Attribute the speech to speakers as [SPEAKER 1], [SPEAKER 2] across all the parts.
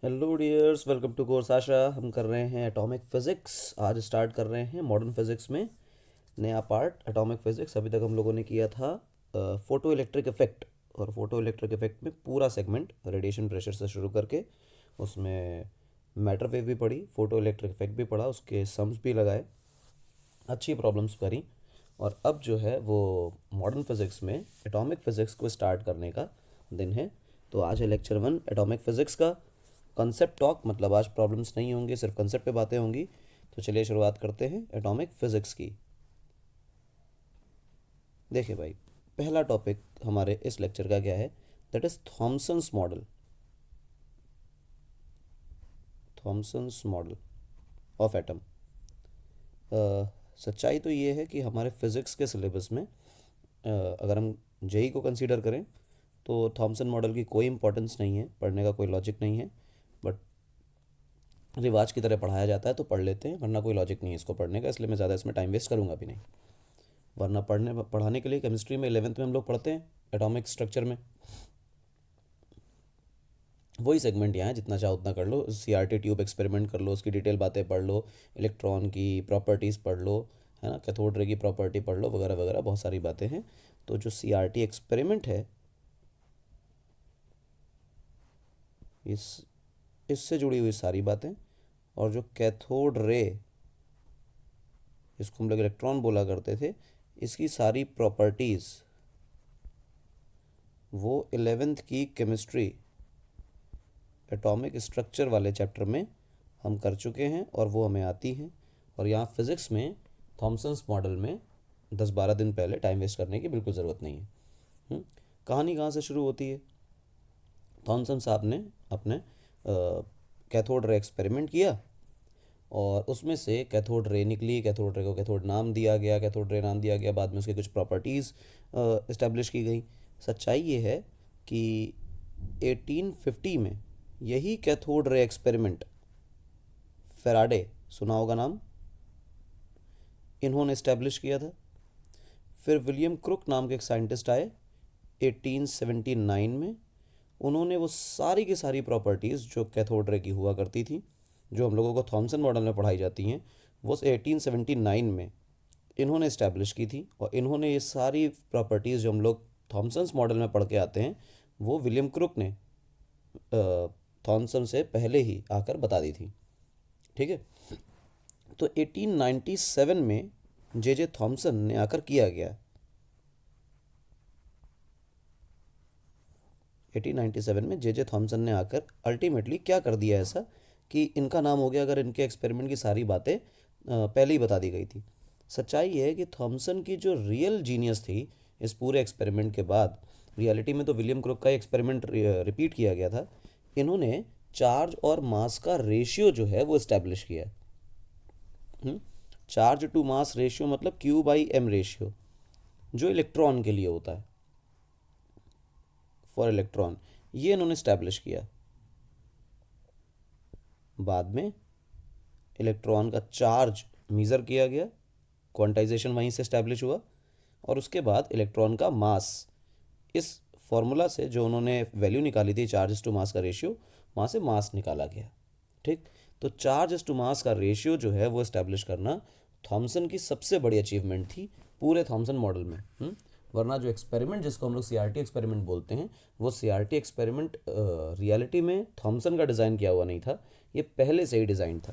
[SPEAKER 1] Hello dears, welcome to course Asha. हम कर रहे हैं एटॉमिक फिज़िक्स। आज स्टार्ट कर रहे हैं मॉडर्न फिज़िक्स में नया पार्ट एटॉमिक फिज़िक्स। अभी तक हम लोगों ने किया था फोटो इलेक्ट्रिक इफ़ेक्ट, और फोटो इलेक्ट्रिक इफ़ेक्ट में पूरा सेगमेंट रेडिएशन प्रेशर से शुरू करके उसमें मैटर वेव भी पढ़ी, फोटो इलेक्ट्रिक इफ़ेक्ट भी पढ़ा, उसके सम्स भी लगाए, अच्छी प्रॉब्लम्स करी। और अब जो है वो मॉडर्न फिज़िक्स में एटॉमिक फ़िज़िक्स को स्टार्ट करने का दिन है। तो आज है लेक्चर 1 एटॉमिक फ़िज़िक्स का कंसेप्ट टॉक। मतलब आज प्रॉब्लम्स नहीं होंगी, सिर्फ कंसेप्ट पे बातें होंगी। तो चलिए शुरुआत करते हैं एटॉमिक फ़िज़िक्स की। देखिए भाई, पहला टॉपिक हमारे इस लेक्चर का क्या है? That is Thomson's model. Thomson's model of atom. सच्चाई तो ये है कि हमारे फिज़िक्स के सिलेबस में अगर हम जेई को कंसीडर करें तो थॉमसन मॉडल की कोई इंपॉर्टेंस नहीं है, पढ़ने का कोई लॉजिक नहीं है। बट रिवाज की तरह पढ़ाया जाता है तो पढ़ लेते हैं, वरना कोई लॉजिक नहीं है इसको पढ़ने का, इसलिए मैं ज़्यादा इसमें टाइम वेस्ट करूँगा भी नहीं। वरना पढ़ाने के लिए केमिस्ट्री में 11th में हम लोग पढ़ते हैं एटॉमिक स्ट्रक्चर में। वही सेगमेंट यहाँ है, जितना चाहो उतना कर लो। सीआरटी ट्यूब एक्सपेरिमेंट कर लो, उसकी डिटेल बातें पढ़ लो, इलेक्ट्रॉन की प्रॉपर्टीज़ पढ़ लो, है ना, कैथोड रे की प्रॉपर्टी पढ़ लो, वगैरह वगैरह बहुत सारी बातें हैं। तो जो सीआरटी एक्सपेरिमेंट है, इस इससे जुड़ी हुई सारी बातें, और जो कैथोड रे, इसको हम लोग इलेक्ट्रॉन बोला करते थे, इसकी सारी प्रॉपर्टीज़ वो 11th की केमिस्ट्री एटॉमिक स्ट्रक्चर वाले चैप्टर में हम कर चुके हैं और वो हमें आती हैं। और यहाँ फिज़िक्स में थॉमसन्स मॉडल में 10-12 दिन पहले टाइम वेस्ट करने की बिल्कुल ज़रूरत नहीं है। हम्म? कहानी कहाँ से शुरू होती है? थॉमसन साहब ने अपने कैथोड रे एक्सपेरिमेंट किया और उसमें से कैथोड रे निकली। कैथोड रे को कैथोड नाम दिया गया, कैथोड रे नाम दिया गया, बाद में उसकी कुछ प्रॉपर्टीज़ इस्टेब्लिश की गई। सच्चाई ये है कि 1850 में यही कैथोड रे एक्सपेरिमेंट फेराडे, सुना होगा नाम, इन्होंने इस्टेब्लिश किया था। फिर विलियम क्रुक नाम के एक साइंटिस्ट आए 1879 में। उन्होंने वो सारी की सारी प्रॉपर्टीज़ जो कैथोड रे की हुआ करती थी, जो हम लोगों को थॉमसन मॉडल में पढ़ाई जाती हैं, वो 1879 में इन्होंने इस्टेब्लिश की थी। और इन्होंने ये सारी प्रॉपर्टीज़ जो हम लोग थॉमसन्स मॉडल में पढ़ के आते हैं, वो विलियम क्रुक ने थॉमसन से पहले ही आकर बता दी थी। ठीक है। तो 1897 में जे जे थॉमसन ने आकर किया गया। 1897 में जे जे थॉमसन ने आकर अल्टीमेटली क्या कर दिया ऐसा कि इनका नाम हो गया, अगर इनके एक्सपेरिमेंट की सारी बातें पहले ही बता दी गई थी। सच्चाई ये है कि थॉमसन की जो रियल जीनियस थी इस पूरे एक्सपेरिमेंट के बाद, रियलिटी में तो विलियम क्रुक का एक्सपेरिमेंट रिपीट किया गया था। इन्होंने चार्ज और मास का रेशियो जो है वो इस्टेब्लिश किया। चार्ज टू मास रेशियो मतलब Q/m रेशियो, जो इलेक्ट्रॉन के लिए होता है, फॉर इलेक्ट्रॉन, ये इन्होंने इस्टेब्लिश किया। बाद में इलेक्ट्रॉन का चार्ज मीज़र किया गया, क्वांटाइजेशन वहीं से इस्टेब्लिश हुआ। और उसके बाद इलेक्ट्रॉन का मास, इस फॉर्मूला से जो उन्होंने वैल्यू निकाली थी चार्ज टू मास का रेशियो, वहाँ से मास निकाला गया। ठीक। तो चार्ज टू मास का रेशियो जो है वो इस्टेब्लिश करना थॉमसन की सबसे बड़ी अचीवमेंट थी पूरे थॉमसन मॉडल में। वरना जो एक्सपेरिमेंट जिसको हम लोग सीआरटी एक्सपेरिमेंट बोलते हैं, वो सीआरटी एक्सपेरिमेंट रियलिटी में थॉमसन का डिज़ाइन किया हुआ नहीं था, ये पहले से ही डिज़ाइन था।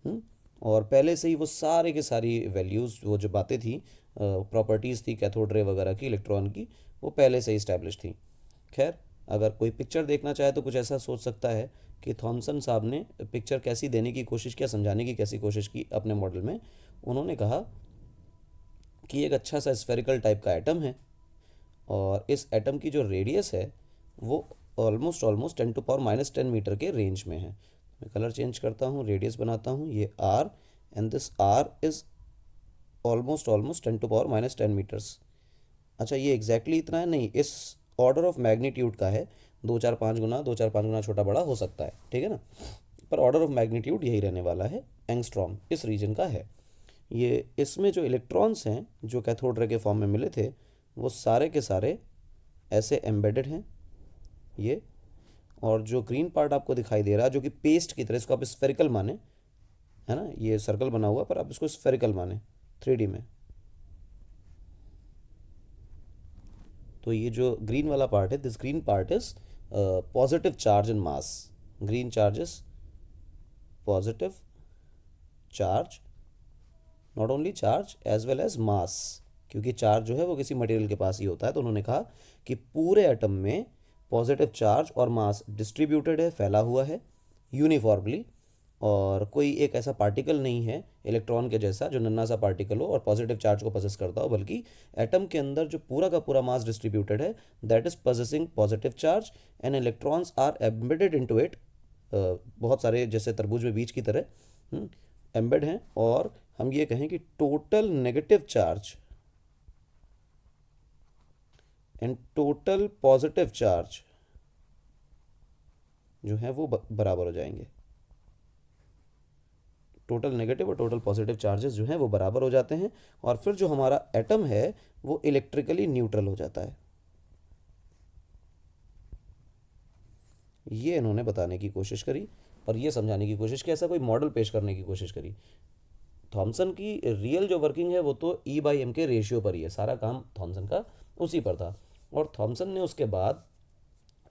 [SPEAKER 1] हम्म? और पहले से ही वो सारे के सारी वैल्यूज़, वो जो बातें थी, प्रॉपर्टीज़ थी कैथोड रे वगैरह की, इलेक्ट्रॉन की, वो पहले से ही इस्टेब्लिश थी। खैर, अगर कोई पिक्चर देखना चाहे तो कुछ ऐसा सोच सकता है कि थॉमसन साहब ने पिक्चर कैसी देने की कोशिश किया, समझाने की कैसी कोशिश की अपने मॉडल में। उन्होंने कहा कि एक अच्छा सा स्फेरिकल टाइप का एटम है, और इस एटम की जो रेडियस है वो ऑलमोस्ट ऑलमोस्ट 10⁻⁻10 मीटर के रेंज में है। मैं कलर चेंज करता हूँ, रेडियस बनाता हूँ, ये R, and this R is almost almost 10⁻⁻10 meters. अच्छा, ये एग्जैक्टली इतना है नहीं, इस ऑर्डर ऑफ मैग्नीट्यूड का है। 2-4-5 गुना छोटा बड़ा हो सकता है, ठीक है ना, पर ऑर्डर ऑफ मैग्नीट्यूड यही रहने वाला है। एंगस्ट्रॉम इस रीजन का है ये। इसमें जो इलेक्ट्रॉन्स हैं जो कैथोड रे के फॉर्म में मिले थे, वो सारे के सारे ऐसे एम्बेडेड हैं ये। और जो ग्रीन पार्ट आपको दिखाई दे रहा है जो कि पेस्ट की तरह, इसको आप स्फेरिकल माने, है ना, ये सर्कल बना हुआ पर आप इसको स्फेरिकल माने 3D में। तो ये जो ग्रीन वाला पार्ट है, this green part is positive charge in mass. Green charge is positive charge, not only charge as well as mass, क्योंकि चार्ज जो है वो किसी मटेरियल के पास ही होता है। तो उन्होंने कहा कि पूरे एटम में पॉजिटिव चार्ज और मास डिस्ट्रीब्यूटेड है, फैला हुआ है यूनिफॉर्मली, और कोई एक ऐसा पार्टिकल नहीं है इलेक्ट्रॉन के जैसा जो नन्हा सा पार्टिकल हो और पॉजिटिव चार्ज को पोजेस करता हो, बल्कि एटम के अंदर जो पूरा का पूरा मास डिस्ट्रीब्यूटेड है that is possessing positive charge and electrons are embedded into it. बहुत सारे जैसे तरबूज में बीज की तरह एम्बेड हैं। और हम ये कहें कि total negative charge and total positive charge जो है वो बराबर हो जाएंगे। टोटल नेगेटिव और टोटल पॉजिटिव चार्जेस जो हैं वो बराबर हो जाते हैं, और फिर जो हमारा एटम है वो इलेक्ट्रिकली न्यूट्रल हो जाता है। ये इन्होंने बताने की कोशिश करी और ये समझाने की कोशिश की, ऐसा कोई मॉडल पेश करने की कोशिश करी। थॉमसन की रियल जो वर्किंग है वो तो E/m के रेशियो पर ही है, सारा काम थॉमसन का उसी पर था। और थॉमसन ने उसके बाद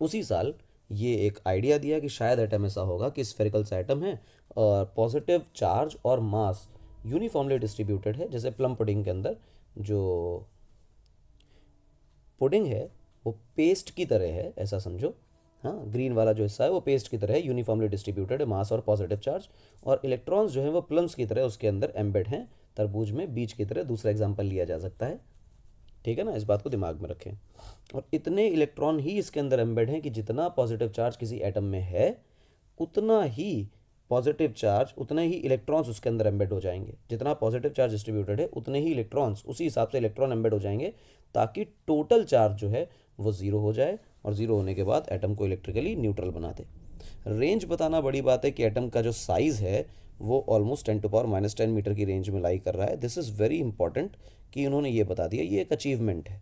[SPEAKER 1] उसी साल ये एक आइडिया दिया कि शायद एटम ऐसा होगा कि स्फेरिकल सा एटम है और पॉजिटिव चार्ज और मास यूनिफॉर्मली डिस्ट्रीब्यूटेड है, जैसे प्लम पुडिंग के अंदर जो पुडिंग है वो पेस्ट की तरह है, ऐसा समझो। हाँ, ग्रीन वाला जो हिस्सा है वो पेस्ट की तरह है, यूनिफॉर्मली डिस्ट्रीब्यूटेड है मास और पॉजिटिव चार्ज, और इलेक्ट्रॉन्स जो हैं वो प्लम्स की तरह उसके अंदर एम्बेड हैं, तरबूज में बीज की तरह दूसरा एग्जाम्पल लिया जा सकता है। ठीक है ना, इस बात को दिमाग में रखें। और इतने इलेक्ट्रॉन ही इसके अंदर एम्बेड हैं कि जितना पॉजिटिव चार्ज किसी एटम में है उतना ही पॉजिटिव चार्ज, उतने ही इलेक्ट्रॉन्स उसके अंदर एम्बेड हो जाएंगे। जितना पॉजिटिव चार्ज डिस्ट्रीब्यूटेड है उतने ही इलेक्ट्रॉन्स उसी हिसाब से इलेक्ट्रॉन एम्बेड हो जाएंगे, ताकि टोटल चार्ज जो है वो ज़ीरो हो जाए, और ज़ीरो होने के बाद एटम को इलेक्ट्रिकली न्यूट्रल बना दे। रेंज बताना बड़ी बात है कि एटम का जो साइज़ है वो ऑलमोस्ट 10⁻⁻10 मीटर की रेंज में लाई कर रहा है। दिस इज़ वेरी इंपॉर्टेंट कि उन्होंने ये बता दिया, ये एक अचीवमेंट है।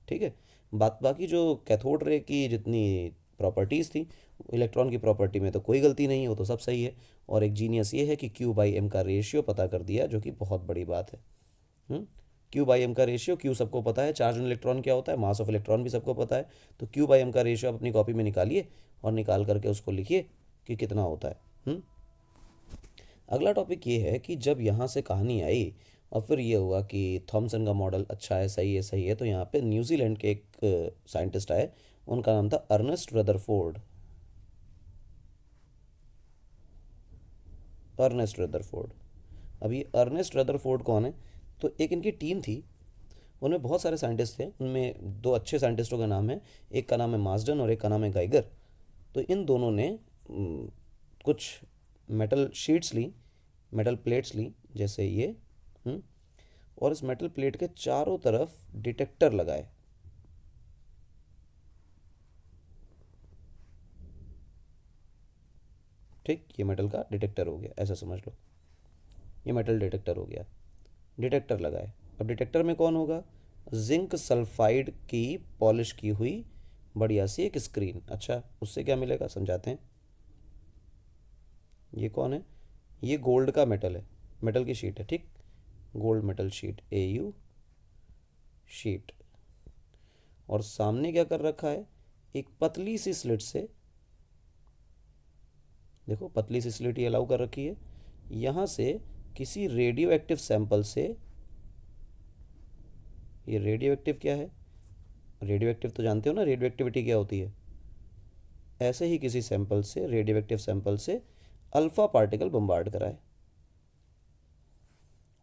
[SPEAKER 1] ठीक है, बाकी जो कैथोड रे की जितनी प्रॉपर्टीज़ थी, इलेक्ट्रॉन की प्रॉपर्टी में तो कोई गलती नहीं है, वो तो सब सही है। और एक जीनियस ये है कि Q/m का रेशियो पता कर दिया, जो कि बहुत बड़ी बात है। Q/m का रेशियो, Q सबको पता है, चार्ज ऑन इलेक्ट्रॉन क्या होता है, मास ऑफ इलेक्ट्रॉन भी सबको पता है। तो Q/m का रेशियो आप अपनी कॉपी में निकालिए और निकाल करके उसको लिखिए कि कितना होता है। अगला टॉपिक ये है कि जब यहाँ से कहानी आई और फिर ये हुआ कि थॉमसन का मॉडल अच्छा है, सही है, सही है, तो यहाँ पे न्यूजीलैंड के एक साइंटिस्ट आए, उनका नाम था अर्नेस्ट रदरफोर्ड। Ernest Rutherford. अब ये अर्नेस्ट रदरफोर्ड कौन है? तो एक इनकी टीम थी, उनमें बहुत सारे साइंटिस्ट थे, उनमें दो अच्छे साइंटिस्टों का नाम है, एक का नाम है मार्सडन और एक का नाम है गाइगर। तो इन दोनों ने कुछ मेटल शीट्स ली, मेटल प्लेट्स ली जैसे ये, और इस मेटल प्लेट के चारों तरफ डिटेक्टर लगाए। ठीक, ये मेटल का डिटेक्टर हो गया, ऐसा समझ लो, ये मेटल डिटेक्टर हो गया। डिटेक्टर लगाए, अब डिटेक्टर में कौन होगा? जिंक सल्फाइड की पॉलिश की हुई बढ़िया सी एक स्क्रीन। अच्छा, उससे क्या मिलेगा समझाते हैं। ये कौन है? ये गोल्ड का मेटल है, मेटल की शीट है। ठीक, gold metal sheet, AU sheet. और सामने क्या कर रखा है? एक पतली सी स्लिट से, देखो पतली सी स्लिट ये अलाउ कर रखी है, यहाँ से किसी रेडियो एक्टिव सैंपल से, ये रेडियो एक्टिव क्या है? रेडियो एक्टिव तो जानते हो ना, रेडियो एक्टिविटी क्या होती है। ऐसे ही किसी सैंपल से, रेडियो एक्टिव सैंपल से अल्फ़ा पार्टिकल बम्बार्ड कराए,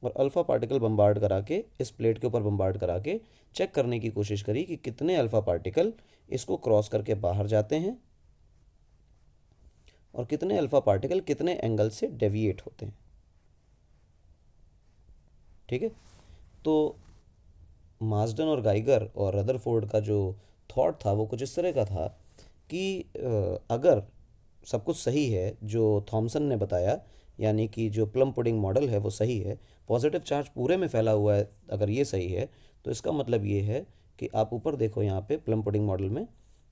[SPEAKER 1] और अल्फ़ा पार्टिकल बम्बार्ड करा के इस प्लेट के ऊपर बम्बार्ड करा के चेक करने की कोशिश करी कि कितने अल्फ़ा पार्टिकल इसको क्रॉस करके बाहर जाते हैं और कितने अल्फ़ा पार्टिकल कितने एंगल से डेविएट होते हैं। ठीक है, तो मार्सडन और गाइगर और रदरफोर्ड का जो थॉट था वो कुछ इस तरह का था कि अगर सब कुछ सही है जो थॉमसन ने बताया, यानी कि जो प्लम पुडिंग मॉडल है वो सही है, पॉजिटिव चार्ज पूरे में फैला हुआ है, अगर ये सही है तो इसका मतलब ये है कि आप ऊपर देखो यहाँ पे प्लम पुडिंग मॉडल में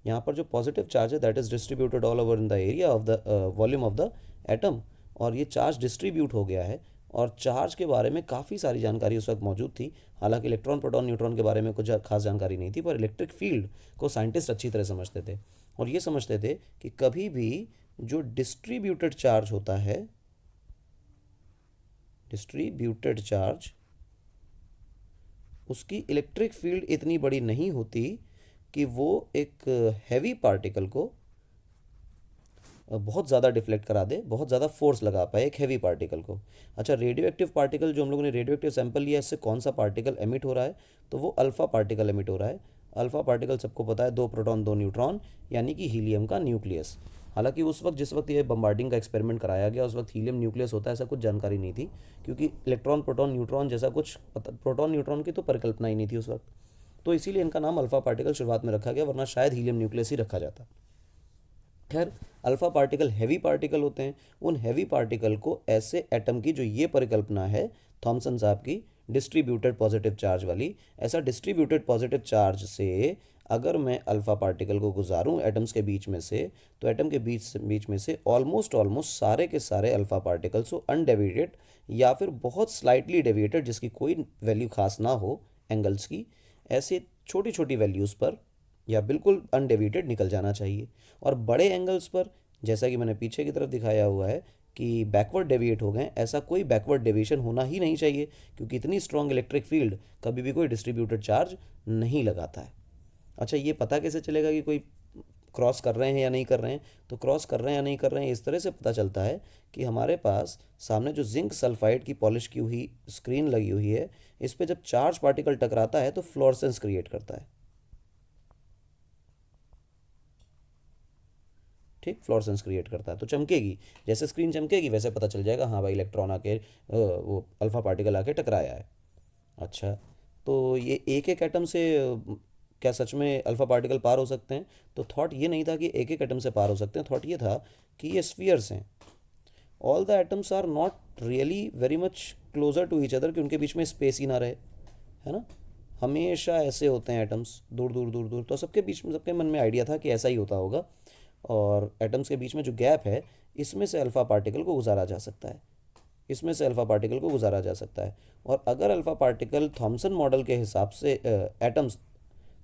[SPEAKER 1] यहाँ पर जो पॉजिटिव चार्ज है that is distributed all over in the area of the volume of the atom, और ये चार्ज डिस्ट्रीब्यूट हो गया है। और चार्ज के बारे में काफ़ी सारी जानकारी उस वक्त मौजूद थी, हालांकि इलेक्ट्रॉन प्रोटॉन न्यूट्रॉन के बारे में कुछ खास जानकारी नहीं थी, पर इलेक्ट्रिक फील्ड को साइंटिस्ट अच्छी तरह समझते थे और ये समझते थे कि कभी भी जो डिस्ट्रीब्यूटेड चार्ज होता है, डिस्ट्रीब्यूटेड चार्ज, उसकी इलेक्ट्रिक फील्ड इतनी बड़ी नहीं होती कि वो एक हैवी पार्टिकल को बहुत ज़्यादा डिफ्लेक्ट करा दे, बहुत ज़्यादा फोर्स लगा पाए एक हैवी पार्टिकल को। अच्छा, रेडियो एक्टिव पार्टिकल जो हम लोगों ने रेडियो एक्टिव सैंपल लिया, इससे कौन सा पार्टिकल एमिट हो रहा है, तो वो अल्फ़ा पार्टिकल एमिट हो रहा है। अल्फ़ा पार्टिकल सबको पता है, 2 प्रोटॉन 2 न्यूट्रॉन, यानी कि हीलियम का न्यूक्लियस। हालांकि उस वक्त जिस वक्त ये बम्बार्डिंग का एक्सपेरिमेंट कराया गया उस वक्त हीलियम न्यूक्लियस होता है ऐसा कुछ जानकारी नहीं थी, क्योंकि इलेक्ट्रॉन प्रोटॉन न्यूट्रॉन जैसा कुछ प्रोटॉन न्यूट्रॉन की तो परिकल्पना ही नहीं थी उस वक्त, तो इसीलिए इनका नाम अल्फ़ा पार्टिकल शुरुआत में रखा गया, वरना शायद हीलियम न्यूक्लियस ही रखा जाता। खैर, अल्फ़ा पार्टिकल हैवी पार्टिकल होते हैं। उन हैवी पार्टिकल को ऐसे एटम की जो ये परिकल्पना है थॉमसन साहब की, डिस्ट्रीब्यूटेड पॉजिटिव चार्ज वाली, ऐसा डिस्ट्रीब्यूटेड पॉजिटिव चार्ज से अगर मैं अल्फ़ा पार्टिकल को गुजारूं एटम्स के बीच में से, तो एटम के बीच में से ऑलमोस्ट ऑलमोस्ट सारे के सारे अल्फ़ा पार्टिकल्स को अनडेविएटेड या फिर बहुत स्लाइटली डेविएटेड, जिसकी कोई वैल्यू खास ना हो एंगल्स की, ऐसे छोटी छोटी वैल्यूज़ पर या बिल्कुल अनडेविएटेड निकल जाना चाहिए। और बड़े एंगल्स पर, जैसा कि मैंने पीछे की तरफ दिखाया हुआ है कि बैकवर्ड डेविएट हो गए, ऐसा कोई बैकवर्ड डेविएशन होना ही नहीं चाहिए, क्योंकि इतनी स्ट्रॉन्ग इलेक्ट्रिक फील्ड कभी भी कोई डिस्ट्रीब्यूटेड चार्ज नहीं लगाता है। अच्छा, ये पता कैसे चलेगा कि कोई क्रॉस कर रहे हैं या नहीं कर रहे हैं, तो क्रॉस कर रहे हैं या नहीं कर रहे हैं इस तरह से पता चलता है कि हमारे पास सामने जो जिंक सल्फाइड की पॉलिश की हुई स्क्रीन लगी हुई है, इस पर जब चार्ज पार्टिकल टकराता है तो फ्लोरेसेंस क्रिएट करता है। ठीक, फ्लोरेसेंस क्रिएट करता है, तो चमकेगी, जैसे स्क्रीन चमकेगी वैसे पता चल जाएगा हाँ भाई इलेक्ट्रॉन आके वो अल्फ़ा पार्टिकल आके टकराया है। अच्छा, तो ये एक एक एटम से क्या सच में अल्फ़ा पार्टिकल पार हो सकते हैं? तो थॉट ये नहीं था कि एक एक एटम से पार हो सकते हैं, थॉट ये था कि ये स्फीयर्स हैं। All the atoms are not really very much closer to each other, कि उनके बीच में स्पेस ही ना रहे, है ना। हमेशा ऐसे होते हैं एटम्स, दूर दूर दूर दूर, तो सबके बीच में, सबके मन में आइडिया था कि ऐसा ही होता होगा, और एटम्स के बीच में जो गैप है इसमें से अल्फ़ा पार्टिकल को गुजारा जा सकता है, इसमें से अल्फ़ा पार्टिकल को गुजारा जा सकता है। और अगर अल्फ़ा पार्टिकल थॉमसन मॉडल के हिसाब से एटम्स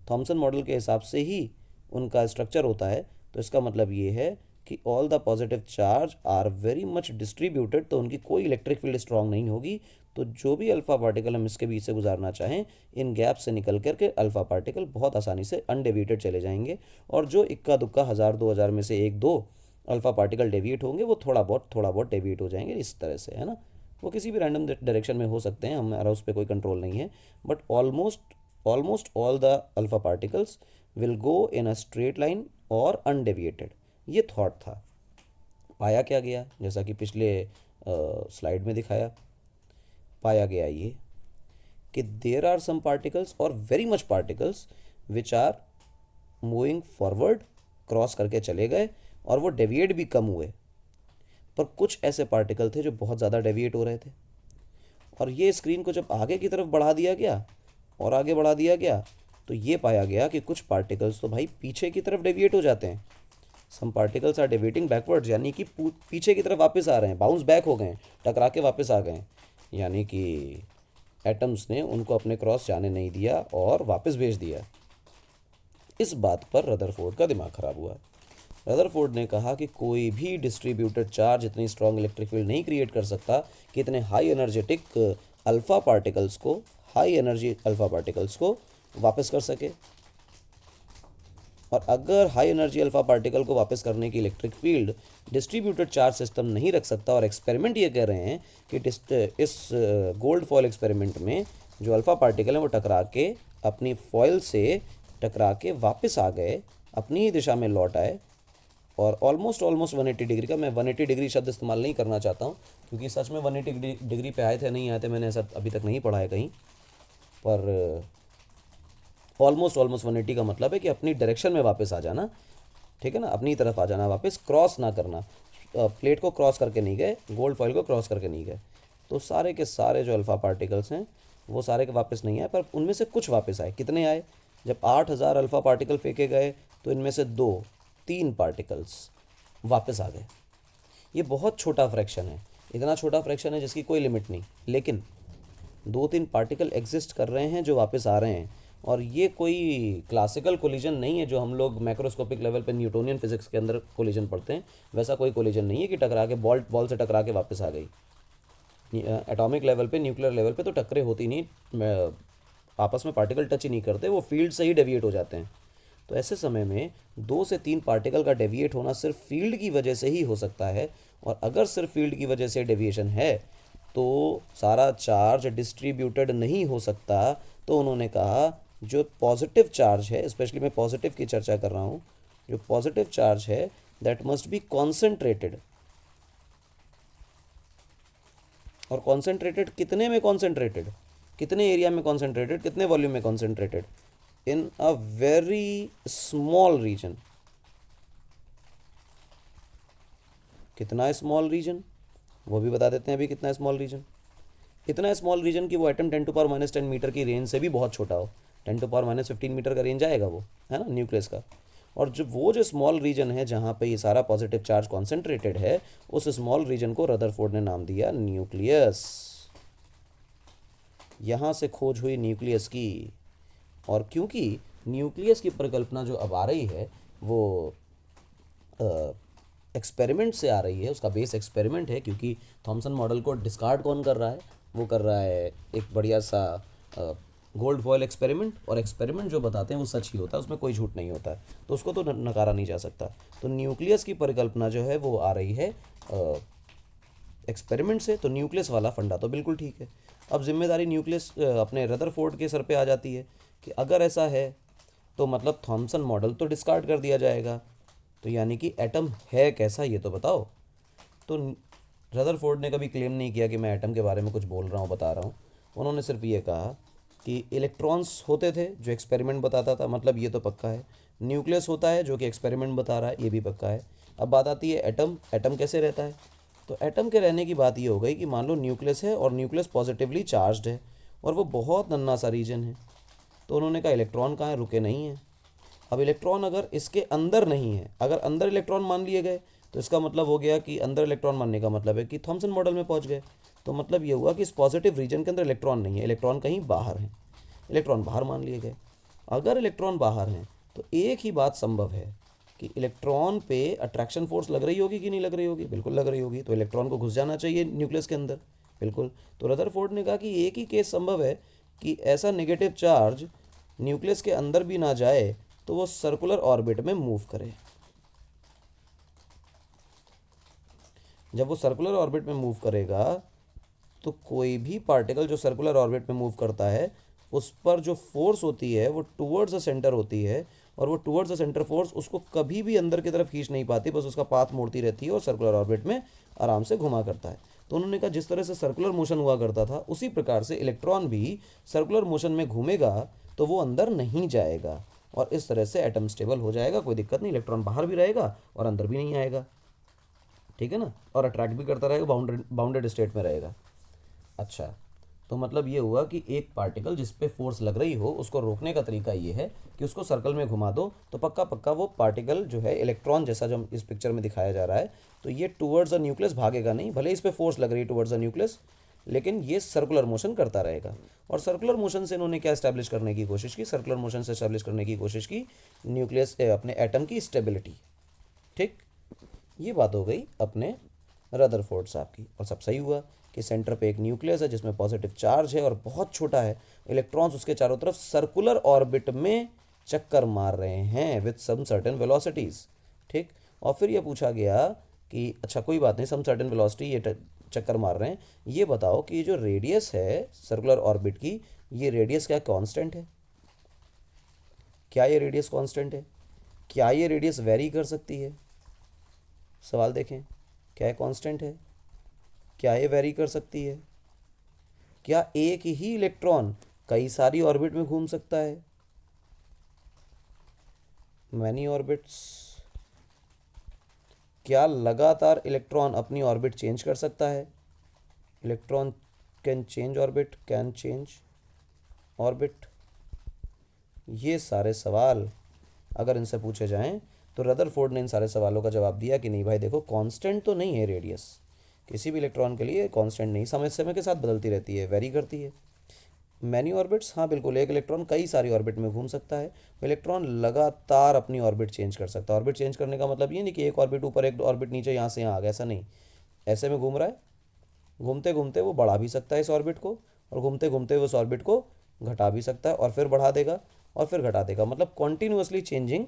[SPEAKER 1] थॉमसन मॉडल के हिसाब से ही उनका स्ट्रक्चर होता है, तो इसका मतलब ये है कि all the positive charge are very much distributed, तो उनकी कोई इलेक्ट्रिक फील्ड स्ट्रांग नहीं होगी। तो जो भी अल्फ़ा पार्टिकल हम इसके बीच से गुजारना चाहें, इन गैप से निकल करके अल्फ़ा पार्टिकल बहुत आसानी से अनडेविएटेड चले जाएंगे, और जो इक्का दुक्का 1000 2000 में से 1 2 अल्फ़ा पार्टिकल डेविएट होंगे, वो थोड़ा बहुत डेविएट हो जाएंगे इस तरह से, है ना। वो किसी भी रैंडम डायरेक्शन में हो सकते हैं, हमारा उस पर कोई कंट्रोल नहीं है, but almost all the alpha particles will go in a straight line और अनडेविएटेड। ये थॉट था। पाया क्या गया, जैसा कि पिछले स्लाइड में दिखाया, पाया गया ये कि देर आर सम पार्टिकल्स और very much particles which are moving forward, cross करके चले गए और वो डेविएट भी कम हुए, पर कुछ ऐसे पार्टिकल थे जो बहुत ज़्यादा डेविएट हो रहे थे। और ये स्क्रीन को जब आगे की तरफ बढ़ा दिया गया और आगे बढ़ा दिया गया, तो ये पाया गया कि कुछ पार्टिकल्स तो भाई पीछे की तरफ डेविएट हो जाते हैं। Some particles are deviating backwards, यानी कि पीछे की तरफ वापस आ रहे हैं, बाउंस बैक हो गए, टकरा के वापस आ गए, यानी कि एटम्स ने उनको अपने क्रॉस जाने नहीं दिया और वापस भेज दिया। इस बात पर रदरफोर्ड का दिमाग खराब हुआ। रदरफोर्ड ने कहा कि कोई भी डिस्ट्रीब्यूटेड चार्ज इतनी स्ट्रॉन्ग इलेक्ट्रिक फील्ड नहीं क्रिएट कर सकता कि इतने हाई एनर्जेटिक अल्फ़ा पार्टिकल्स को, हाई एनर्जी अल्फ़ा पार्टिकल्स को वापस कर सके। और अगर हाई एनर्जी अल्फ़ा पार्टिकल को वापस करने की electric field distributed charge system नहीं रख सकता, और एक्सपेरिमेंट ये कह रहे हैं कि इस गोल्ड फॉयल एक्सपेरिमेंट में जो अल्फ़ा पार्टिकल हैं वो टकरा के अपनी फॉयल से टकरा के वापस आ गए, अपनी ही दिशा में लौट आए, और ऑलमोस्ट 180 डिग्री का, मैं 180 डिग्री शब्द इस्तेमाल नहीं करना चाहता हूँ क्योंकि सच में 180 डिग्री पे आए थे नहीं आए थे मैंने ऐसा अभी तक नहीं पढ़ा है कहीं, पर ऑलमोस्ट 180 का मतलब है कि अपनी डायरेक्शन में वापस आ जाना, ठीक है ना, अपनी तरफ आ जाना, वापस क्रॉस ना करना, प्लेट को क्रॉस करके नहीं गए, गोल्ड फॉइल को क्रॉस करके नहीं गए। तो सारे के सारे जो अल्फ़ा पार्टिकल्स हैं वो सारे के वापस नहीं आए, पर उनमें से कुछ वापस आए। कितने आए? जब 8000 अल्फ़ा पार्टिकल फेंके गए तो इनमें से 2-3 पार्टिकल्स वापस आ गए। ये बहुत छोटा फ्रैक्शन है, इतना छोटा फ्रैक्शन है जिसकी कोई लिमिट नहीं, लेकिन 2-3 पार्टिकल एग्जिस्ट कर रहे हैं जो वापस आ रहे हैं। और ये कोई क्लासिकल कोलिजन नहीं है जो हम लोग मैक्रोस्कोपिक लेवल पे न्यूटोनियन फिजिक्स के अंदर कोलिजन पढ़ते हैं, वैसा कोई कोलिजन नहीं है कि टकरा के बॉल बॉल से टकरा के वापस आ गई। एटॉमिक लेवल पे, न्यूक्लियर लेवल पे तो टक्करें होती नहीं, आपस में पार्टिकल टच ही नहीं करते, वो फील्ड से ही डेविएट हो जाते हैं। तो ऐसे समय में 2 से 3 पार्टिकल का डेविएट होना सिर्फ फील्ड की वजह से ही हो सकता है। और अगर सिर्फ फील्ड की वजह से डेविएशन है तो सारा चार्ज डिस्ट्रीब्यूटेड नहीं हो सकता। तो उन्होंने कहा जो पॉजिटिव चार्ज है, स्पेशली मैं पॉजिटिव की चर्चा कर रहा हूँ, जो पॉजिटिव चार्ज है दैट मस्ट बी कॉन्सेंट्रेटेड। और कॉन्सेंट्रेटेड कितने में कॉन्सेंट्रेटेड, कितने एरिया में कॉन्सेंट्रेटेड, कितने वॉल्यूम में concentrated? In a very small region. कितना स्मॉल रीजन वो भी बता देते हैं अभी, कितना स्मॉल रीजन। इतना स्मॉल रीजन कि वो एटम 10⁻10 मीटर की रेंज से भी बहुत छोटा हो। 10⁻15 मीटर का रेंज आएगा वो, है ना, न्यूक्लियस का। और जो स्मॉल रीजन है जहाँ पे ये सारा पॉजिटिव चार्ज कॉन्सेंट्रेटेड है, उस स्मॉल रीजन को रदरफोर्ड ने नाम दिया न्यूक्लियस। यहाँ से खोज हुई न्यूक्लियस की। और क्योंकि न्यूक्लियस की परिकल्पना जो अब आ रही है वो एक्सपेरिमेंट से आ रही है, उसका बेस एक्सपेरिमेंट है, क्योंकि थॉमसन मॉडल को डिस्कार्ड कौन कर रहा है? वो कर रहा है एक बढ़िया सा गोल्ड फॉयल एक्सपेरिमेंट। और एक्सपेरिमेंट जो बताते हैं वो सच ही होता है, उसमें कोई झूठ नहीं होता है, तो उसको तो नकारा नहीं जा सकता। तो न्यूक्लियस की परिकल्पना जो है वो आ रही है एक्सपेरिमेंट से, तो न्यूक्लियस वाला फंडा तो बिल्कुल ठीक है। अब जिम्मेदारी न्यूक्लियस अपने रदरफोर्ड के सर पे आ जाती है कि अगर ऐसा है तो मतलब थॉमसन मॉडल तो डिस्कार्ड कर दिया जाएगा, तो यानी कि एटम है कैसा ये तो बताओ। तो रदरफोर्ड ने कभी क्लेम नहीं किया कि मैं एटम के बारे में कुछ बोल रहा हूँ, बता रहा हूँ। उन्होंने सिर्फ ये कहा कि इलेक्ट्रॉन्स होते थे जो एक्सपेरिमेंट बताता था, मतलब ये तो पक्का है। न्यूक्लियस होता है जो कि एक्सपेरिमेंट बता रहा है, ये भी पक्का है। अब बात आती है एटम, एटम कैसे रहता है? तो एटम के रहने की बात ये हो गई कि मान लो न्यूक्लियस है और न्यूक्लियस पॉजिटिवली चार्ज्ड है और वो बहुत नन्हा सा रीजन है। तो उन्होंने कहा इलेक्ट्रॉन कहाँ है? रुके नहीं है। अब इलेक्ट्रॉन अगर इसके अंदर नहीं है, अगर अंदर इलेक्ट्रॉन मान लिए गए तो इसका मतलब हो गया कि अंदर इलेक्ट्रॉन मानने का मतलब है कि थॉमसन मॉडल में पहुंच गए। तो मतलब ये हुआ कि इस पॉजिटिव रीजन के अंदर इलेक्ट्रॉन नहीं है, इलेक्ट्रॉन कहीं बाहर है, इलेक्ट्रॉन बाहर मान लिए गए। अगर इलेक्ट्रॉन बाहर हैं तो एक ही बात संभव है कि इलेक्ट्रॉन पे अट्रैक्शन फोर्स लग रही होगी कि नहीं लग रही होगी? बिल्कुल लग रही होगी, तो इलेक्ट्रॉन को घुस जाना चाहिए न्यूक्लियस के अंदर, बिल्कुल। तो रदरफोर्ड ने कहा कि एक ही केस संभव है कि ऐसा नेगेटिव चार्ज न्यूक्लियस के अंदर भी ना जाए तो वो सर्कुलर ऑर्बिट में मूव करे। जब वो सर्कुलर ऑर्बिट में मूव करेगा तो कोई भी पार्टिकल जो सर्कुलर ऑर्बिट में मूव करता है उस पर जो फोर्स होती है वो टूवर्ड्स द सेंटर होती है, और वो टूवर्ड्स द सेंटर फोर्स उसको कभी भी अंदर की तरफ खींच नहीं पाती, बस उसका पाथ मोड़ती रहती है और सर्कुलर ऑर्बिट में आराम से घुमा करता है। तो उन्होंने कहा जिस तरह से सर्कुलर मोशन हुआ करता था उसी प्रकार से इलेक्ट्रॉन भी सर्कुलर मोशन में घूमेगा तो वो अंदर नहीं जाएगा, और इस तरह से एटम स्टेबल हो जाएगा, कोई दिक्कत नहीं, इलेक्ट्रॉन बाहर भी रहेगा और अंदर भी नहीं आएगा, ठीक है ना, और अट्रैक्ट भी करता रहेगा, बाउंडेड स्टेट में रहेगा। अच्छा, तो मतलब ये हुआ कि एक पार्टिकल जिस पे फोर्स लग रही हो उसको रोकने का तरीका ये है कि उसको सर्कल में घुमा दो, तो पक्का पक्का वो पार्टिकल जो है इलेक्ट्रॉन जैसा जो इस पिक्चर में दिखाया जा रहा है, तो ये टूवर्ड्स द न्यूक्लियस भागेगा नहीं, भले इस पे फोर्स लग रही है टूवर्ड्स द न्यूक्लियस, लेकिन ये सर्कुलर मोशन करता रहेगा। और सर्कुलर मोशन से इन्होंने क्या इस्टेब्लिश करने की कोशिश की? सर्कुलर मोशन से इस्टेब्लिश करने की कोशिश की न्यूक्लियस अपने एटम की स्टेबिलिटी। ठीक, ये बात हो गई अपने रदरफोर्ड साहब की, और सब सही हुआ कि सेंटर पे एक न्यूक्लियस है जिसमें पॉजिटिव चार्ज है और बहुत छोटा है, इलेक्ट्रॉन्स उसके चारों तरफ सर्कुलर ऑर्बिट में चक्कर मार रहे हैं विद सम सर्टेन वेलोसिटीज़। ठीक, और फिर ये पूछा गया कि अच्छा कोई बात नहीं, सम सर्टेन वेलोसिटी ये चक्कर मार रहे हैं, ये बताओ कि ये जो रेडियस है सर्कुलर ऑर्बिट की, ये रेडियस क्या कांस्टेंट है? क्या ये रेडियस कांस्टेंट है? क्या ये रेडियस वेरी कर सकती है? सवाल देखें, क्या ये कांस्टेंट है? क्या ये वेरी कर सकती है? क्या एक ही इलेक्ट्रॉन कई सारी ऑर्बिट में घूम सकता है? Many orbits. क्या लगातार इलेक्ट्रॉन अपनी ऑर्बिट चेंज कर सकता है? Electron can change orbit, can change orbit. ये सारे सवाल अगर इनसे पूछे जाएं तो रदरफोर्ड ने इन सारे सवालों का जवाब दिया कि नहीं भाई देखो, कांस्टेंट तो नहीं है रेडियस, किसी भी इलेक्ट्रॉन के लिए कांस्टेंट नहीं, समय समय के साथ बदलती रहती है, वेरी करती है। मैनी ऑर्बिट्स, हाँ बिल्कुल, एक इलेक्ट्रॉन कई सारी ऑर्बिट में घूम सकता है। इलेक्ट्रॉन लगातार अपनी ऑर्बिट चेंज कर सकता है। ऑर्बिट चेंज करने का मतलब ये नहीं कि एक ऑर्बिट ऊपर एक ऑर्बिट नीचे, यहाँ से यहाँ आ गया, ऐसा नहीं। ऐसे में घूम रहा है, घूमते घूमते वो बढ़ा भी सकता है इस ऑर्बिट को, और घूमते घूमते वो उस ऑर्बिट को घटा भी सकता है, और फिर बढ़ा देगा और फिर घटा देगा, मतलब कॉन्टीन्यूसली चेंजिंग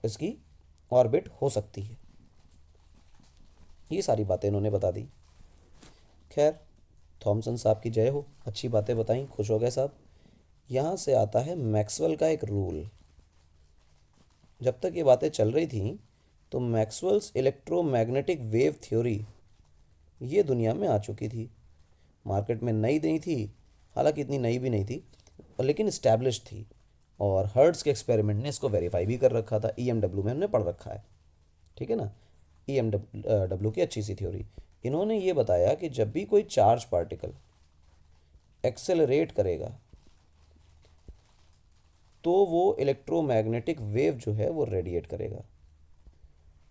[SPEAKER 1] इसकी ऑर्बिट हो सकती है। ये सारी बातें इन्होंने बता दी। खैर, थॉमसन साहब की जय हो, अच्छी बातें बताई, खुश हो गए साहब। यहाँ से आता है मैक्सवेल का एक रूल। जब तक ये बातें चल रही थी तो मैक्सवेल्स इलेक्ट्रोमैग्नेटिक वेव थ्योरी ये दुनिया में आ चुकी थी, मार्केट में नई नहीं थी, हालांकि इतनी नई भी नहीं थी, और लेकिन इस्टेब्लिश थी, और हर्ट्स के एक्सपेरिमेंट ने इसको वेरीफाई भी कर रखा था, ईएमडब्ल्यू में हमने पढ़ रखा है, ठीक है ना। ईएमडब्ल्यू की अच्छी सी थ्योरी। इन्होंने ये बताया कि जब भी कोई चार्ज पार्टिकल एक्सेलरेट करेगा तो वो इलेक्ट्रोमैग्नेटिक वेव जो है वो रेडिएट करेगा।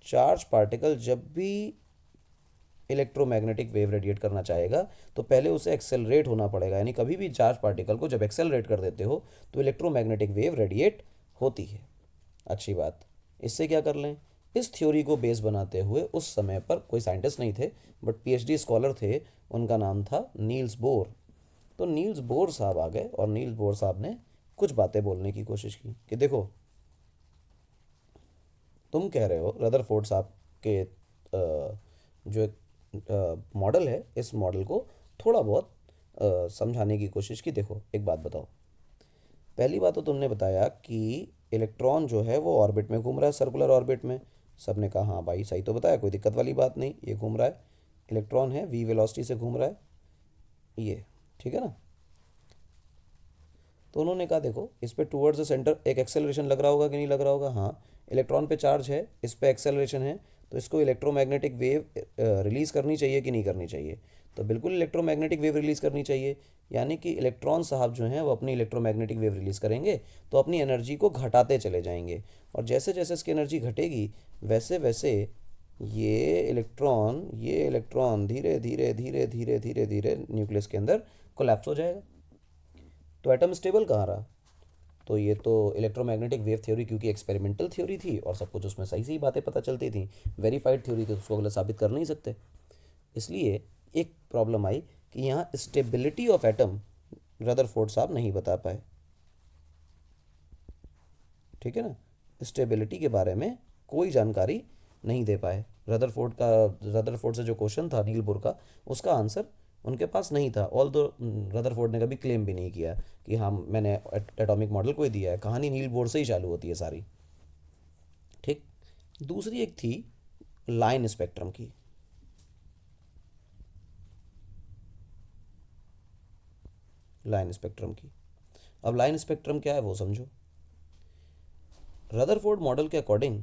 [SPEAKER 1] चार्ज पार्टिकल जब भी इलेक्ट्रोमैग्नेटिक वेव रेडिएट करना चाहेगा तो पहले उसे एक्सेलरेट होना पड़ेगा, यानी कभी भी चार्ज पार्टिकल को जब एक्सेलरेट कर देते हो तो इलेक्ट्रोमैग्नेटिक वेव रेडिएट होती है। अच्छी बात। इससे क्या कर लें, इस थ्योरी को बेस बनाते हुए उस समय पर कोई साइंटिस्ट नहीं थे बट पीएचडी स्कॉलर थे, उनका नाम था नील्स बोर। तो नील्स बोर साहब आ गए और नील्स बोर साहब ने कुछ बातें बोलने की कोशिश की कि देखो, तुम कह रहे हो रदरफोर्ड साहब के जो एक मॉडल है, इस मॉडल को थोड़ा बहुत समझाने की कोशिश की। देखो एक बात बताओ, पहली बात तो तुमने बताया कि इलेक्ट्रॉन जो है वो ऑर्बिट में घूम रहा है, सर्कुलर ऑर्बिट में। सबने कहा हाँ भाई सही तो बताया, कोई दिक्कत वाली बात नहीं, ये घूम रहा है, इलेक्ट्रॉन है वी वेलोसिटी से घूम रहा है, ये ठीक है ना। तो उन्होंने कहा देखो, इस पे टूवर्ड्स द सेंटर एक एक्सेलरेशन लग रहा होगा कि नहीं लग रहा होगा, हाँ। इलेक्ट्रॉन पे चार्ज है, इस पे एक्सेलरेशन है, तो इसको इलेक्ट्रोमैग्नेटिक वेव रिलीज़ करनी चाहिए कि नहीं करनी चाहिए। तो बिल्कुल इलेक्ट्रोमैग्नेटिक वेव रिलीज़ करनी चाहिए, यानी कि इलेक्ट्रॉन साहब जो हैं वो अपनी इलेक्ट्रोमैग्नेटिक वेव रिलीज़ करेंगे तो अपनी एनर्जी को घटाते चले जाएंगे, और जैसे जैसे इसकी एनर्जी घटेगी वैसे वैसे ये इलेक्ट्रॉन धीरे धीरे धीरे धीरे धीरे धीरे न्यूक्लियस के अंदर कोलैप्स हो जाएगा। तो एटम स्टेबल कहाँ रहा। तो ये तो इलेक्ट्रोमैग्नेटिक वेव थ्योरी, क्योंकि एक्सपेरिमेंटल थ्योरी थी और सब कुछ उसमें सही सही बातें पता चलती थी, वेरीफाइड थ्योरी थी, तो उसको अगले साबित कर नहीं सकते। इसलिए एक प्रॉब्लम आई कि यहाँ स्टेबिलिटी ऑफ एटम रदरफोर्ड साहब नहीं बता पाए, ठीक है ना। स्टेबिलिटी के बारे में कोई जानकारी नहीं दे पाए। रदरफोर्ड से जो क्वेश्चन था नील बोर का, उसका आंसर उनके पास नहीं था। ऑल दो रदरफोर्ड ने कभी क्लेम भी नहीं किया कि हाँ मैंने एटॉमिक मॉडल को ही दिया है, कहानी नील बोर से ही चालू होती है सारी, ठीक। दूसरी एक थी लाइन स्पेक्ट्रम की। लाइन स्पेक्ट्रम की, अब लाइन स्पेक्ट्रम क्या है वो समझो। रदरफोर्ड मॉडल के अकॉर्डिंग,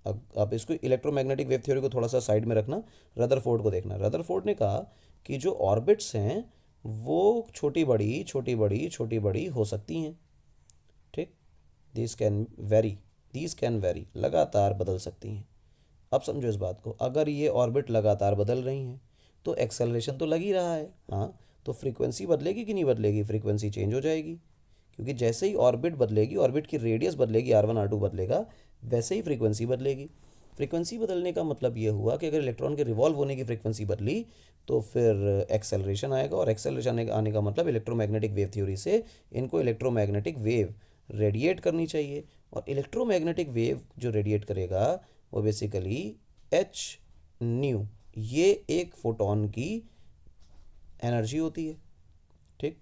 [SPEAKER 1] अब आप इसको इलेक्ट्रोमैग्नेटिक वेव थ्योरी को थोड़ा सा साइड में रखना, रदरफोर्ड को देखना। रदरफोर्ड ने कहा कि जो ऑर्बिट्स हैं वो छोटी बड़ी छोटी बड़ी छोटी बड़ी हो सकती हैं, ठीक। These can very, these can very, लगातार बदल सकती हैं। अब समझो इस बात को, अगर ये ऑर्बिट लगातार बदल रही हैं तो एक्सेलरेशन तो लग ही रहा है, हाँ। तो फ्रीक्वेंसी बदलेगी कि नहीं बदलेगी, फ्रीक्वेंसी चेंज हो जाएगी, क्योंकि जैसे ही ऑर्बिट बदलेगी, ऑर्बिट की रेडियस बदलेगी, R1 R2 बदलेगा, वैसे ही फ्रीक्वेंसी बदलेगी। फ्रीक्वेंसी बदलने का मतलब ये हुआ कि अगर इलेक्ट्रॉन के रिवॉल्व होने की फ्रीक्वेंसी बदली तो फिर एक्सेलरेशन आएगा, और एक्सेलरेशन आने का मतलब इलेक्ट्रोमैग्नेटिक वेव थ्योरी से इनको इलेक्ट्रोमैग्नेटिक वेव रेडिएट करनी चाहिए। और इलेक्ट्रोमैग्नेटिक वेव जो रेडिएट करेगा वो बेसिकली एच न्यू, ये एक फोटोन की एनर्जी होती है, ठीक।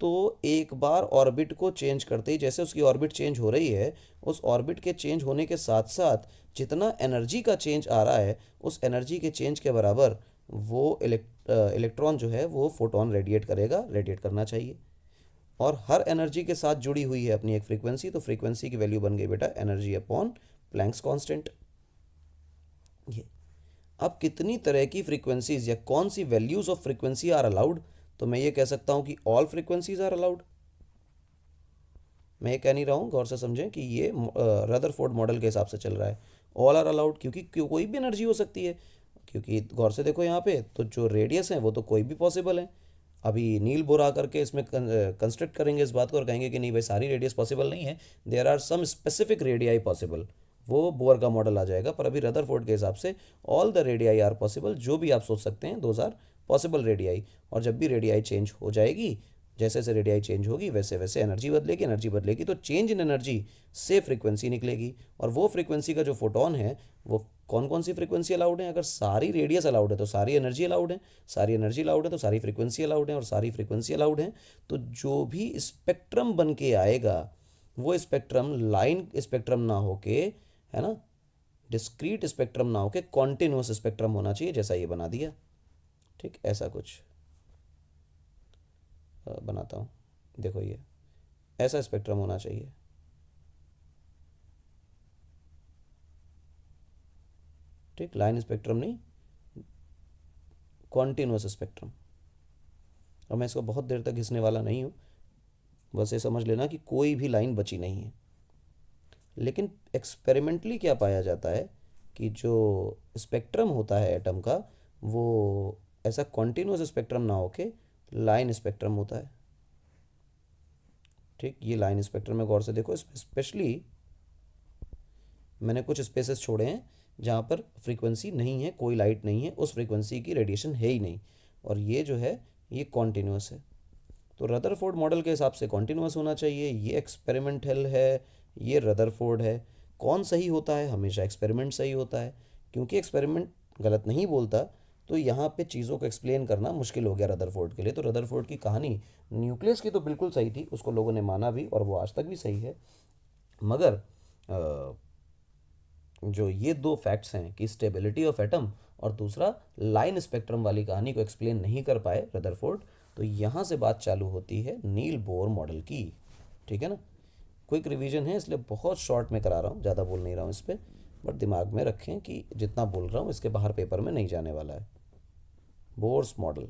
[SPEAKER 1] तो एक बार ऑर्बिट को चेंज करते ही, जैसे उसकी ऑर्बिट चेंज हो रही है, उस ऑर्बिट के चेंज होने के साथ साथ जितना एनर्जी का चेंज आ रहा है उस एनर्जी के चेंज के बराबर वो इलेक्ट्रॉन जो है वो फोटोन रेडिएट करेगा, रेडिएट करना चाहिए। और हर एनर्जी के साथ जुड़ी हुई है अपनी एक फ्रीक्वेंसी, तो फ्रीक्वेंसी की वैल्यू बन गई बेटा एनर्जी अपॉन प्लैंक्स कांस्टेंट। ये अब कितनी तरह की फ्रीक्वेंसीज या कौन सी values of frequency are allowed, तो मैं ये कह सकता हूं कि ऑल फ्रीक्वेंसीज आर अलाउड। मैं ये कह नहीं रहा हूँ, गौर से समझें कि ये रदरफोर्ड मॉडल के हिसाब से चल रहा है। ऑल आर अलाउड, क्योंकि कोई भी एनर्जी हो सकती है। क्योंकि गौर से देखो यहाँ पे तो जो रेडियस है वो तो कोई भी पॉसिबल है। अभी नील बोर आकर के इसमें कंस्ट्रक्ट करेंगे इस बात को और कहेंगे कि नहीं भाई सारी रेडियस पॉसिबल नहीं है, there are some specific radii possible, वो बोर का मॉडल आ जाएगा। पर अभी रदरफोर्ड के हिसाब से all the radii are possible, जो भी आप सोच सकते हैं दोज आर पॉसिबल रेडियाई। और जब भी रेडियाई चेंज हो जाएगी, जैसे जैसे रेडियाई चेंज होगी वैसे वैसे एनर्जी बदलेगी तो चेंज इन एनर्जी से फ्रीक्वेंसी निकलेगी। और वो फ्रीक्वेंसी का जो फोटोन है वो कौन कौन सी फ्रीक्वेंसी अलाउड है? अगर सारी रेडियस अलाउड है तो सारी एनर्जी अलाउड है, सारी एनर्जी अलाउड है तो सारी फ्रीक्वेंसी अलाउड है, और सारी फ्रीक्वेंसी अलाउड है तो जो भी स्पेक्ट्रम बन के आएगा वो स्पेक्ट्रम लाइन स्पेक्ट्रम ना होके, है ना, डिस्क्रीट स्पेक्ट्रम ना होके कॉन्टिन्यूस स्पेक्ट्रम होना चाहिए, जैसा ये बना दिया। ठीक, ऐसा कुछ बनाता हूँ। देखो ये ऐसा स्पेक्ट्रम होना चाहिए। ठीक, लाइन स्पेक्ट्रम नहीं, कॉन्टिन्यूस स्पेक्ट्रम। और मैं इसको बहुत देर तक घिसने वाला नहीं हूँ, बस ये समझ लेना कि कोई भी लाइन बची नहीं है। लेकिन एक्सपेरिमेंटली क्या पाया जाता है कि जो स्पेक्ट्रम होता है एटम का वो ऐसा कॉन्टिन्यूस स्पेक्ट्रम ना होके लाइन स्पेक्ट्रम होता है। ठीक, ये लाइन स्पेक्ट्रम में गौर से देखो, स्पेशली मैंने कुछ स्पेसेस छोड़े हैं जहाँ पर फ्रीक्वेंसी नहीं है, कोई लाइट नहीं है, उस फ्रीक्वेंसी की रेडिएशन है ही नहीं, और ये जो है ये कॉन्टिन्यूस है। तो रदरफोर्ड मॉडल के हिसाब से कॉन्टिन्यूस होना चाहिए, ये एक्सपेरिमेंटल है, ये रदरफोर्ड है। कौन सही होता है? हमेशा एक्सपेरिमेंट सही होता है, क्योंकि एक्सपेरिमेंट गलत नहीं बोलता। तो यहाँ पे चीज़ों को एक्सप्लेन करना मुश्किल हो गया रदरफोर्ड के लिए। तो रदरफोर्ड की कहानी न्यूक्लियस की तो बिल्कुल सही थी, उसको लोगों ने माना भी और वो आज तक भी सही है। मगर जो ये दो फैक्ट्स हैं कि स्टेबिलिटी ऑफ एटम और दूसरा लाइन स्पेक्ट्रम वाली कहानी को एक्सप्लेन नहीं कर पाए रदरफोर्ड, तो यहाँ से बात चालू होती है नील बोर मॉडल की। ठीक है ना, क्विक रिवीजन है इसलिए बहुत शॉर्ट में करा रहा हूँ, ज़्यादा बोल नहीं रहा हूँ इस पर, बट दिमाग में रखें कि जितना बोल रहा हूँ इसके बाहर पेपर में नहीं जाने वाला है। बोर्स मॉडल,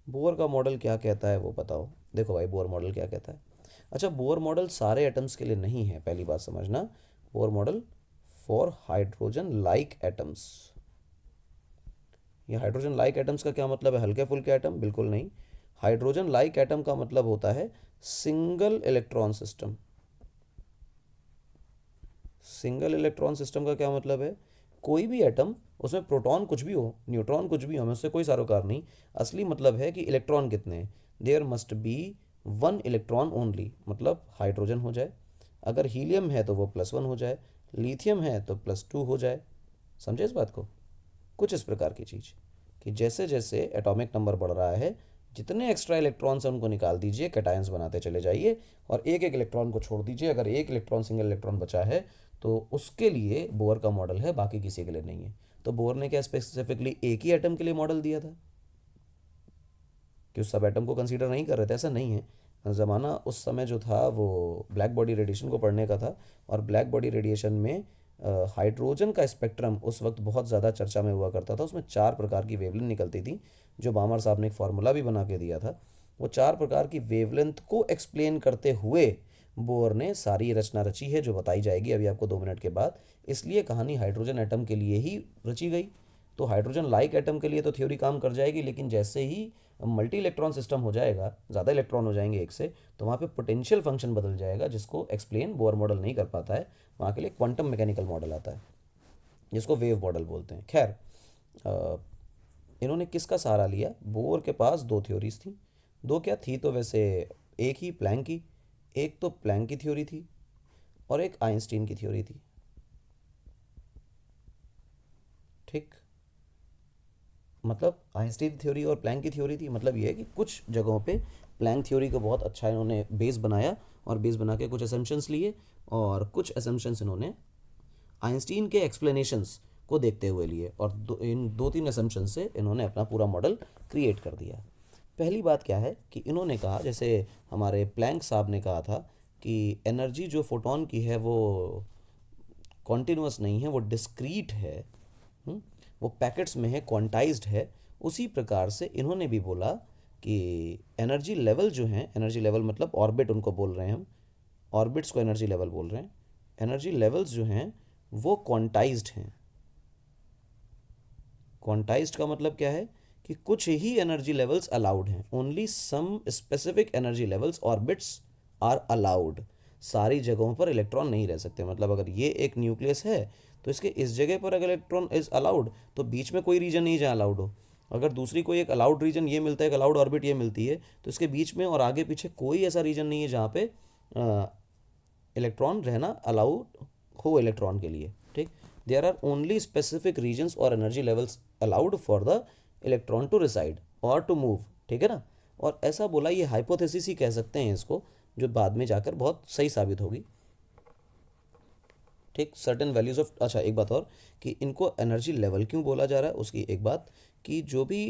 [SPEAKER 1] बोर का मॉडल क्या कहता है वो बताओ। देखो भाई बोर मॉडल क्या कहता है। अच्छा, बोर मॉडल सारे एटम्स के लिए नहीं है, पहली बात समझना। Bohr model for hydrogen like atoms. ये हाइड्रोजन लाइक एटम्स का क्या मतलब है? हल्के फुल्के एटम? बिल्कुल नहीं। हाइड्रोजन लाइक एटम का मतलब होता है single electron system. Single electron system का क्या मतलब है? कोई भी एटम, उसमें प्रोटॉन कुछ भी हो, न्यूट्रॉन कुछ भी हो, हमें उससे कोई सरोकार नहीं। असली मतलब है कि इलेक्ट्रॉन कितने हैं, there must be one electron only, मतलब हाइड्रोजन हो जाए, अगर हीलियम है तो वो +1 हो जाए, लिथियम है तो +2 हो जाए। समझे इस बात को? कुछ इस प्रकार की चीज़ कि जैसे जैसे एटॉमिक नंबर बढ़ रहा है, जितने एक्स्ट्रा इलेक्ट्रॉन्स हैं उनको निकाल दीजिए, कैटायंस बनाते चले जाइए, और एक एक इलेक्ट्रॉन को छोड़ दीजिए। अगर एक इलेक्ट्रॉन, सिंगल इलेक्ट्रॉन बचा है तो उसके लिए बोर का मॉडल है, बाकी किसी के लिए नहीं है। तो बोर ने क्या स्पेसिफिकली एक ही एटम के लिए मॉडल दिया था कि उस सब एटम को कंसीडर नहीं कर रहे थे? ऐसा नहीं है। ज़माना उस समय जो था वो ब्लैक बॉडी रेडिएशन को पढ़ने का था, और ब्लैक बॉडी रेडिएशन में हाइड्रोजन का स्पेक्ट्रम उस वक्त बहुत ज़्यादा चर्चा में हुआ करता था। उसमें 4 प्रकार की वेवलेंथ निकलती थी, जो बामर साहब ने एक फार्मूला भी बना के दिया था। वो 4 प्रकार की वेवलेंथ को एक्सप्लेन करते हुए बोर ने सारी रचना रची है, जो बताई जाएगी अभी आपको 2 मिनट के बाद। इसलिए कहानी हाइड्रोजन एटम के लिए ही रची गई। तो हाइड्रोजन लाइक एटम के लिए तो थ्योरी काम कर जाएगी, लेकिन जैसे ही मल्टी इलेक्ट्रॉन सिस्टम हो जाएगा, ज़्यादा इलेक्ट्रॉन हो जाएंगे एक से, तो वहाँ पे पोटेंशियल फंक्शन बदल जाएगा, जिसको एक्सप्लेन बोर मॉडल नहीं कर पाता है। वहाँ के लिए क्वांटम मैकेनिकल मॉडल आता है, जिसको वेव मॉडल बोलते हैं। खैर, इन्होंने किसका सहारा लिया? बोर के पास 2 थ्योरीज थी। 2 क्या थी तो वैसे, एक ही प्लैंक की, एक तो प्लैंक की थ्योरी थी और एक आइंस्टीन की थ्योरी थी। ठीक, मतलब आइंस्टीन थ्योरी और प्लैंक की थ्योरी थी, मतलब ये है कि कुछ जगहों पे प्लैंक थ्योरी को बहुत अच्छा इन्होंने बेस बनाया, और बेस बना के कुछ असम्पशंस लिए, और कुछ असम्पशंस इन्होंने आइंस्टीन के एक्सप्लेनेशंस को देखते हुए लिए, और इन 2-3 असम्पशन से इन्होंने अपना पूरा मॉडल क्रिएट कर दिया। पहली बात क्या है कि इन्होंने कहा, जैसे हमारे प्लैंक साहब ने कहा था कि एनर्जी जो फोटोन की है वो कॉन्टिन्यूस नहीं है, वो डिस्क्रीट है। वो पैकेट्स में है, क्वांटाइज्ड है। उसी प्रकार से इन्होंने भी बोला कि एनर्जी लेवल जो हैं, एनर्जी लेवल मतलब ऑर्बिट उनको बोल रहे हैं हम, ऑर्बिट्स को एनर्जी लेवल बोल रहे हैं। एनर्जी लेवल्स जो हैं वो क्वांटाइज्ड हैं। क्वांटाइज्ड का मतलब क्या है कि कुछ ही एनर्जी लेवल्स अलाउड हैं, only some specific energy levels orbits are allowed. सारी जगहों पर इलेक्ट्रॉन नहीं रह सकते। मतलब अगर ये एक न्यूक्लियस है तो इसके इस जगह पर अगर इलेक्ट्रॉन इज अलाउड तो बीच में कोई रीजन नहीं जहाँ अलाउड हो। अगर दूसरी कोई एक अलाउड रीजन ये मिलता है, एक अलाउड ऑर्बिट ये मिलती है, तो इसके बीच में और आगे पीछे कोई ऐसा रीजन नहीं है जहाँ पे इलेक्ट्रॉन रहना अलाउड हो इलेक्ट्रॉन के लिए। ठीक, there are only specific regions और energy levels allowed for the electron to reside और टू मूव। ठीक है ना। और ऐसा बोला, ये हाइपोथेसिस ही कह सकते हैं इसको, जो बाद में जाकर बहुत सही साबित होगी। ठीक, सर्टेन वैल्यूज ऑफ, अच्छा एक बात और कि इनको एनर्जी लेवल क्यों बोला जा रहा है, उसकी एक बात कि जो भी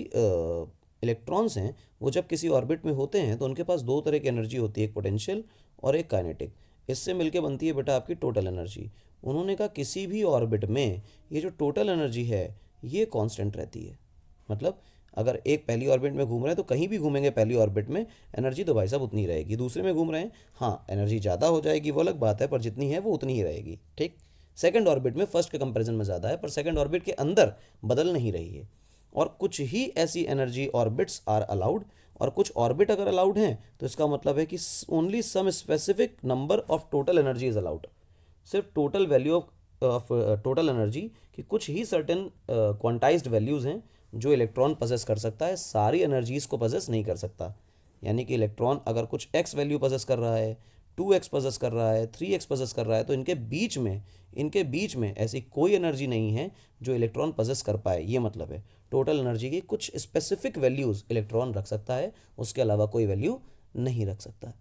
[SPEAKER 1] इलेक्ट्रॉन्स हैं वो जब किसी ऑर्बिट में होते हैं तो उनके पास दो तरह की एनर्जी होती है, एक पोटेंशियल और एक काइनेटिक। इससे मिलके बनती है बेटा आपकी टोटल एनर्जी। उन्होंने कहा किसी भी ऑर्बिट में ये जो टोटल एनर्जी है ये कांस्टेंट रहती है। मतलब अगर एक पहली ऑर्बिट में घूम रहे हैं तो कहीं भी घूमेंगे पहली ऑर्बिट में एनर्जी तो भाई साहब उतनी रहेगी। दूसरे में घूम रहे हैं, हाँ एनर्जी ज़्यादा हो जाएगी वो अलग बात है, पर जितनी है वो उतनी ही रहेगी। ठीक, सेकंड ऑर्बिट में फर्स्ट के कंपैरिजन में ज़्यादा है, पर सेकंड ऑर्बिट के अंदर बदल नहीं रही है। और कुछ ही ऐसी एनर्जी ऑर्बिट्स आर अलाउड, और कुछ ऑर्बिट अगर अलाउड हैं तो इसका मतलब है कि only some specific number of total energy is allowed. सिर्फ total value of total energy की कुछ ही सर्टेन क्वांटाइज्ड वैल्यूज़ हैं जो इलेक्ट्रॉन पजेस कर सकता है, सारी एनर्जीज़ को पजेस नहीं कर सकता। यानी कि इलेक्ट्रॉन अगर कुछ एक्स वैल्यू पजेस कर रहा है, 2x पजेस कर रहा है, 3x पजेस कर रहा है, तो इनके बीच में ऐसी कोई एनर्जी नहीं है जो इलेक्ट्रॉन पजेस कर पाए। ये मतलब है टोटल एनर्जी की कुछ स्पेसिफिक वैल्यूज़ इलेक्ट्रॉन रख सकता है, उसके अलावा कोई वैल्यू नहीं रख सकता।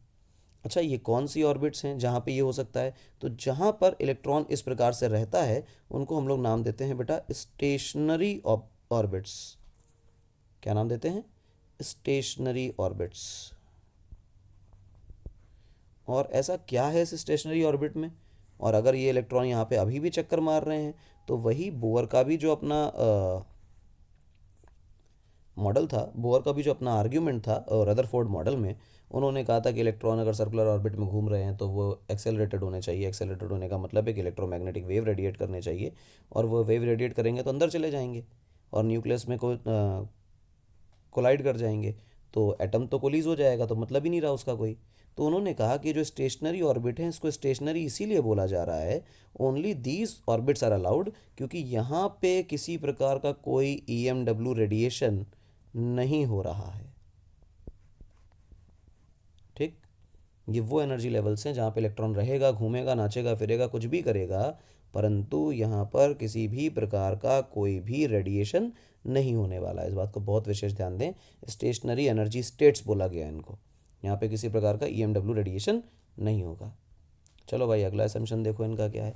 [SPEAKER 1] अच्छा, ये कौन सी ऑर्बिट्स हैं जहाँ पे ये हो सकता है? तो जहाँ पर इलेक्ट्रॉन इस प्रकार से रहता है उनको हम लोग नाम देते हैं बेटा स्टेशनरी ऑर्बिट्स। क्या नाम देते हैं? Stationary orbits. और ऐसा क्या है इस स्टेशनरी ऑर्बिट में? और अगर ये इलेक्ट्रॉन यहाँ पे अभी भी चक्कर मार रहे हैं तो वही बोर का भी जो अपना मॉडल था, बोर का भी जो अपना आर्ग्यूमेंट था और रदरफोर्ड मॉडल में उन्होंने कहा था कि इलेक्ट्रॉन अगर सर्कुलर ऑर्बिट में घूम रहे हैं तो वो एक्सेलरेटेड होने चाहिए। एक्सेलरेटेड होने का मतलब है कि इलेक्ट्रोमैग्नेटिक वेव रेडिएट करने चाहिए, और वो वेव रेडिएट करेंगे तो अंदर चले जाएंगे और न्यूक्लियस में कोलाइड कर जाएंगे, तो एटम तो कोलिज हो जाएगा, तो मतलब ही नहीं रहा उसका कोई। तो उन्होंने कहा कि जो स्टेशनरी ऑर्बिट है इसको स्टेशनरी इसीलिए बोला जा रहा है, only these orbits are allowed, क्योंकि यहाँ पे किसी प्रकार का कोई EMW रेडिएशन नहीं हो रहा है। ठीक, ये वो एनर्जी लेवल्स हैं जहाँ पे इलेक्ट्रॉन रहेगा, घूमेगा, नाचेगा, फिरेगा, कुछ भी करेगा, परंतु यहाँ पर किसी भी प्रकार का कोई भी रेडिएशन नहीं होने वाला है। इस बात को बहुत विशेष ध्यान दें, स्टेशनरी एनर्जी स्टेट्स बोला गया है इनको। यहाँ पे किसी प्रकार का EMW रेडिएशन नहीं होगा। चलो भाई अगला असम्पशन देखो इनका क्या है।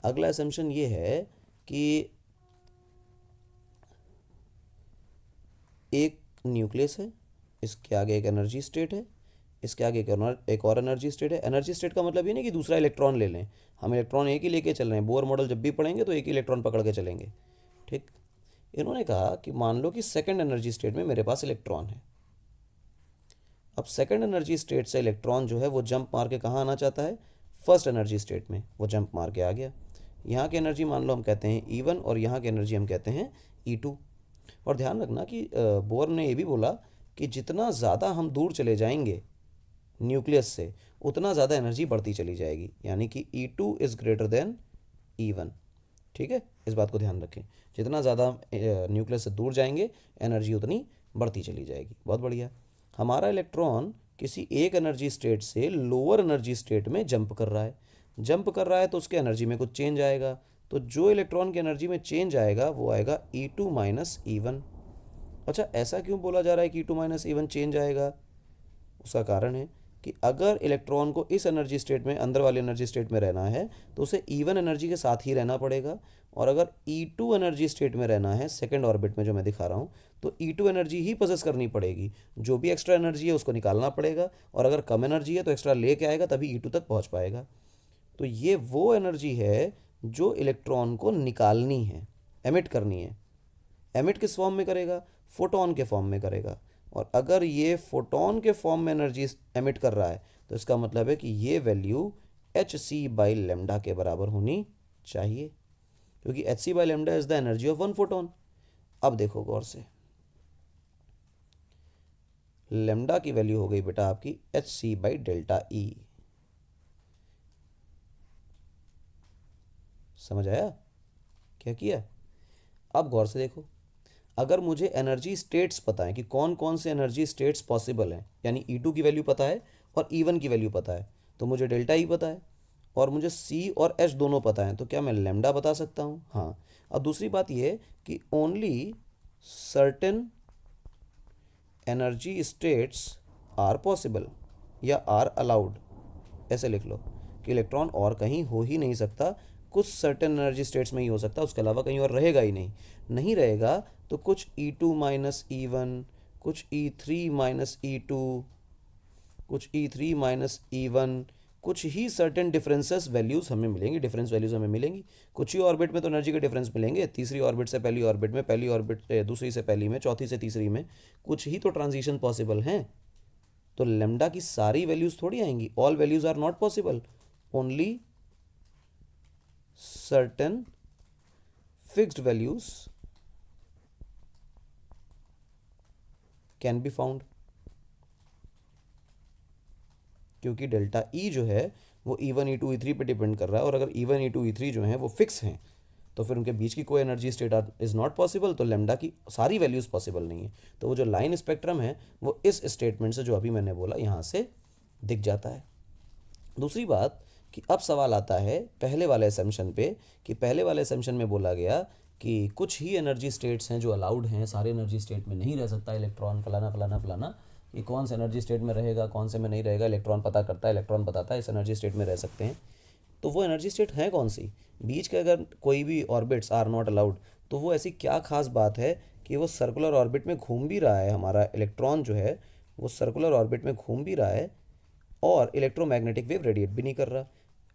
[SPEAKER 1] अगला असम्पशन ये है कि एक न्यूक्लियस है, इसके आगे एक एनर्जी स्टेट है, इसके आगे एक और एनर्जी स्टेट है। एनर्जी स्टेट का मतलब ये नहीं कि दूसरा इलेक्ट्रॉन ले लें, हम इलेक्ट्रॉन एक ही लेके चल रहे हैं। बोर मॉडल जब भी पढ़ेंगे तो एक ही इलेक्ट्रॉन पकड़ के चलेंगे। ठीक, इन्होंने कहा कि मान लो कि सेकंड एनर्जी स्टेट में मेरे पास इलेक्ट्रॉन है। अब सेकंड एनर्जी स्टेट से इलेक्ट्रॉन जो है वो जंप मार के कहाँ आना चाहता है? फर्स्ट एनर्जी स्टेट में। वो जंप मार के आ गया। यहाँ की एनर्जी मान लो हम कहते हैं E1 और यहाँ की एनर्जी हम कहते हैं E2। और ध्यान रखना कि बोर ने ये भी बोला कि जितना ज़्यादा हम दूर चले जाएंगे न्यूक्लियस से उतना ज़्यादा एनर्जी बढ़ती चली जाएगी, यानी कि E2 is greater than E1। ठीक है, इस बात को ध्यान रखें, जितना ज़्यादा न्यूक्लियस से दूर जाएंगे एनर्जी उतनी बढ़ती चली जाएगी। बहुत बढ़िया। हमारा इलेक्ट्रॉन किसी एक एनर्जी स्टेट से लोअर एनर्जी स्टेट में जंप कर रहा है तो उसके एनर्जी में कुछ चेंज आएगा। तो जो इलेक्ट्रॉन की एनर्जी में चेंज आएगा वो आएगा E2 माइनस E1। अच्छा, ऐसा क्यों बोला जा रहा है कि E2 माइनस E1 चेंज आएगा? उसका कारण है कि अगर इलेक्ट्रॉन को इस एनर्जी स्टेट में, अंदर वाली एनर्जी स्टेट में रहना है तो उसे E1 एनर्जी के साथ ही रहना पड़ेगा, और अगर E2 एनर्जी स्टेट में रहना है सेकंड ऑर्बिट में जो मैं दिखा रहा हूँ, तो E2 एनर्जी ही पजेस करनी पड़ेगी। जो भी एक्स्ट्रा एनर्जी है उसको निकालना पड़ेगा, और अगर कम एनर्जी है तो एक्स्ट्रा लेके आएगा तभी E2 तक पहुँच पाएगा। तो ये वो एनर्जी है जो इलेक्ट्रॉन को निकालनी है, एमिट करनी है। एमिट किस फॉर्म में करेगा? फोटोन के फॉर्म में करेगा। और अगर ये फोटोन के फॉर्म में एनर्जी एमिट कर रहा है तो इसका मतलब है कि ये value H C by lambda के बराबर होनी चाहिए, क्योंकि H C by lambda is the energy of one photon. अब देखो गौर से, लेमडा की वैल्यू हो गई बेटा आपकी H C by delta E. समझ आया क्या किया? अब गौर से देखो, अगर मुझे एनर्जी स्टेट्स पता है कि कौन कौन से एनर्जी स्टेट्स पॉसिबल हैं, यानी E2 की वैल्यू पता है और E1 की वैल्यू पता है, तो मुझे डेल्टा ई पता है, और मुझे C और H दोनों पता हैं, तो क्या मैं लेमडा बता सकता हूँ? हाँ। अब दूसरी बात यह है कि only certain energy states are possible या आर अलाउड, ऐसे लिख लो कि इलेक्ट्रॉन और कहीं हो ही नहीं सकता, कुछ सर्टेन एनर्जी स्टेट्स में ही हो सकता है, उसके अलावा कहीं और रहेगा ही नहीं। नहीं रहेगा तो कुछ E2 माइनस E1, कुछ E3 माइनस E2, कुछ E3 माइनस E1, कुछ ही सर्टेन डिफरेंसेस वैल्यूज हमें मिलेंगी, डिफरेंस वैल्यूज हमें मिलेंगी। कुछ ही ऑर्बिट में तो एनर्जी के डिफरेंस मिलेंगे, तीसरी ऑर्बिट से पहली ऑर्बिट में, पहली ऑर्बिट दूसरी से पहली में, चौथी से तीसरी में, कुछ ही तो ट्रांजिशन पॉसिबल हैं। तो लेमडा की सारी वैल्यूज थोड़ी आएंगी, all values are not possible, only certain fixed values can be found, क्योंकि डेल्टा ई जो है वो E1 E2 E3 पे डिपेंड कर रहा है, और अगर E1 E2 E3 जो हैं वो फिक्स हैं तो फिर उनके बीच की कोई energy state is not possible, तो लेमडा की सारी वैल्यूज़ पॉसिबल नहीं है। तो वो जो लाइन स्पेक्ट्रम है वो इस स्टेटमेंट से जो अभी मैंने बोला यहाँ से दिख जाता है। दूसरी बात कि अब सवाल आता है पहले वाले असम्पशन पे, कि पहले वाले असम्पशन में बोला गया कि कुछ ही एनर्जी स्टेट्स हैं जो अलाउड हैं, सारे एनर्जी स्टेट में नहीं रह सकता इलेक्ट्रॉन, फलाना फलाना फलाना, कि कौन से एनर्जी स्टेट में रहेगा कौन से में नहीं रहेगा, इलेक्ट्रॉन पता करता है, इलेक्ट्रॉन बताता है इस एनर्जी स्टेट में रह सकते हैं। तो वो एनर्जी स्टेट हैं कौन सी? बीच के अगर कोई भी ऑर्बिट्स आर नॉट अलाउड, तो वो ऐसी क्या खास बात है कि वो सर्कुलर ऑर्बिट में घूम भी रहा है, हमारा इलेक्ट्रॉन जो है वो सर्कुलर ऑर्बिट में घूम भी रहा है और इलेक्ट्रोमैग्नेटिक वेव रेडिएट भी नहीं कर रहा,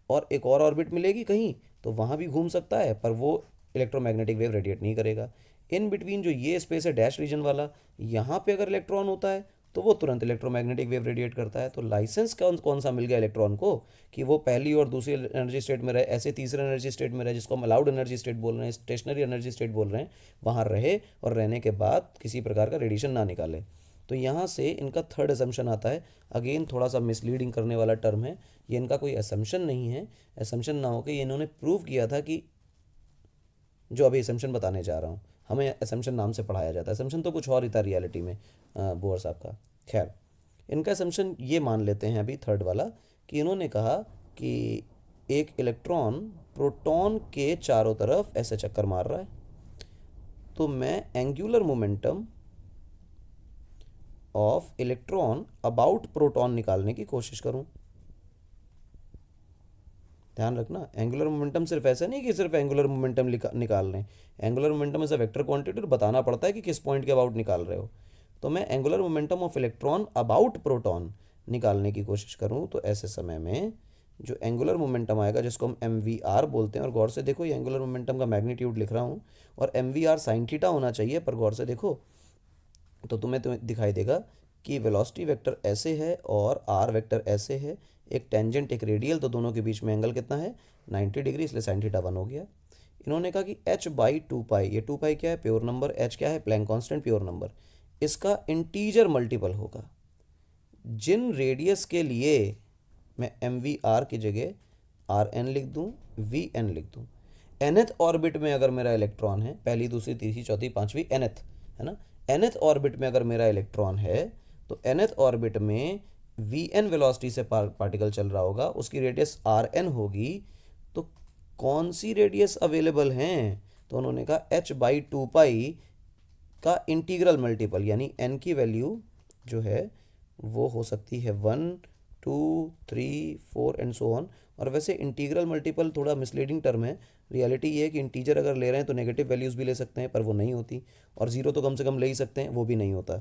[SPEAKER 1] और एक और ऑर्बिट मिलेगी कहीं तो वहाँ भी घूम सकता है पर वो इलेक्ट्रोमैग्नेटिक वेव रेडिएट नहीं करेगा। इन बिटवीन जो ये स्पेस है डैश रीजन वाला, यहाँ पे अगर इलेक्ट्रॉन होता है तो वो तुरंत इलेक्ट्रोमैग्नेटिक वेव रेडिएट करता है। तो लाइसेंस कौन कौन सा मिल गया इलेक्ट्रॉन को कि वो पहली और दूसरी एनर्जी स्टेट में रहे, ऐसे तीसरे एनर्जी स्टेट में रहे जिसको हम अलाउड एनर्जी स्टेट बोल रहे हैं, स्टेशनरी एनर्जी स्टेट बोल रहे हैं, वहाँ रहे और रहने के बाद किसी प्रकार का रेडिएशन ना निकाले। तो यहाँ से इनका थर्ड असम्पशन आता है, अगेन थोड़ा सा मिसलीडिंग करने वाला टर्म है, ये इनका कोई असम्पशन नहीं है। असम्पशन ना होकर ये इन्होंने प्रूव किया था कि जो अभी असम्पशन बताने जा रहा हूँ, हमें असम्पशन नाम से पढ़ाया जाता है, असम्पशन तो कुछ और ही था रियलिटी में बोर साहब का। खैर, इनका असम्पशन ये मान लेते हैं अभी थर्ड वाला, कि इन्होंने कहा कि एक इलेक्ट्रॉन प्रोटॉन के चारों तरफ ऐसे चक्कर मार रहा है, तो मैं angular momentum of electron about proton निकालने की कोशिश करूं। ध्यान रखना, एंगुलर मोमेंटम सिर्फ ऐसा नहीं कि सिर्फ एंगुलर मोमेंटम निकाल लें, angular momentum is a vector quantity, और बताना पड़ता है कि किस पॉइंट के अबाउट निकाल रहे हो। तो मैं angular momentum of electron about proton निकालने की कोशिश करूं, तो ऐसे समय में जो एंगुलर मोमेंटम आएगा जिसको हम MVR बोलते हैं, और गौर से देखो ये एंगुलर मोमेंटम का मैग्नीट्यूड लिख रहा हूँ, और MVR साइन थीटा होना चाहिए, पर गौर से देखो तो तुम्हें दिखाई देगा कि वेलोसिटी वेक्टर ऐसे है और आर वेक्टर ऐसे है, एक टेंजेंट एक रेडियल, तो दोनों के बीच में एंगल कितना है 90 डिग्री, इसलिए साइन थीटा 1 हो गया। इन्होंने कहा कि h/2 पाई, ये 2 पाई क्या है प्योर नंबर, h क्या है प्लैंक कांस्टेंट प्योर नंबर, इसका इंटीजर मल्टीपल होगा। जिन रेडियस के लिए मैं MVR की जगह RN लिख दूँ, VN लिख दूँ, nth ऑर्बिट में अगर मेरा इलेक्ट्रॉन है, पहली दूसरी तीसरी चौथी पांचवी nth है ना, nth ऑर्बिट में अगर मेरा इलेक्ट्रॉन है तो nth ऑर्बिट में VN वेलोसिटी से पार्टिकल चल रहा होगा, उसकी रेडियस RN होगी, तो कौन सी रेडियस अवेलेबल हैं? तो उन्होंने कहा h/2 पाई का इंटीग्रल मल्टीपल, यानी n की वैल्यू जो है वो हो सकती है 1 2 3 4 एंड सो ऑन। और वैसे इंटीग्रल मल्टीपल थोड़ा मिसलीडिंग टर्म है, रियलिटी ये है कि इंटीजर अगर ले रहे हैं तो नेगेटिव वैल्यूज़ भी ले सकते हैं पर वो नहीं होती, और ज़ीरो तो कम से कम ले ही सकते हैं, वो भी नहीं होता।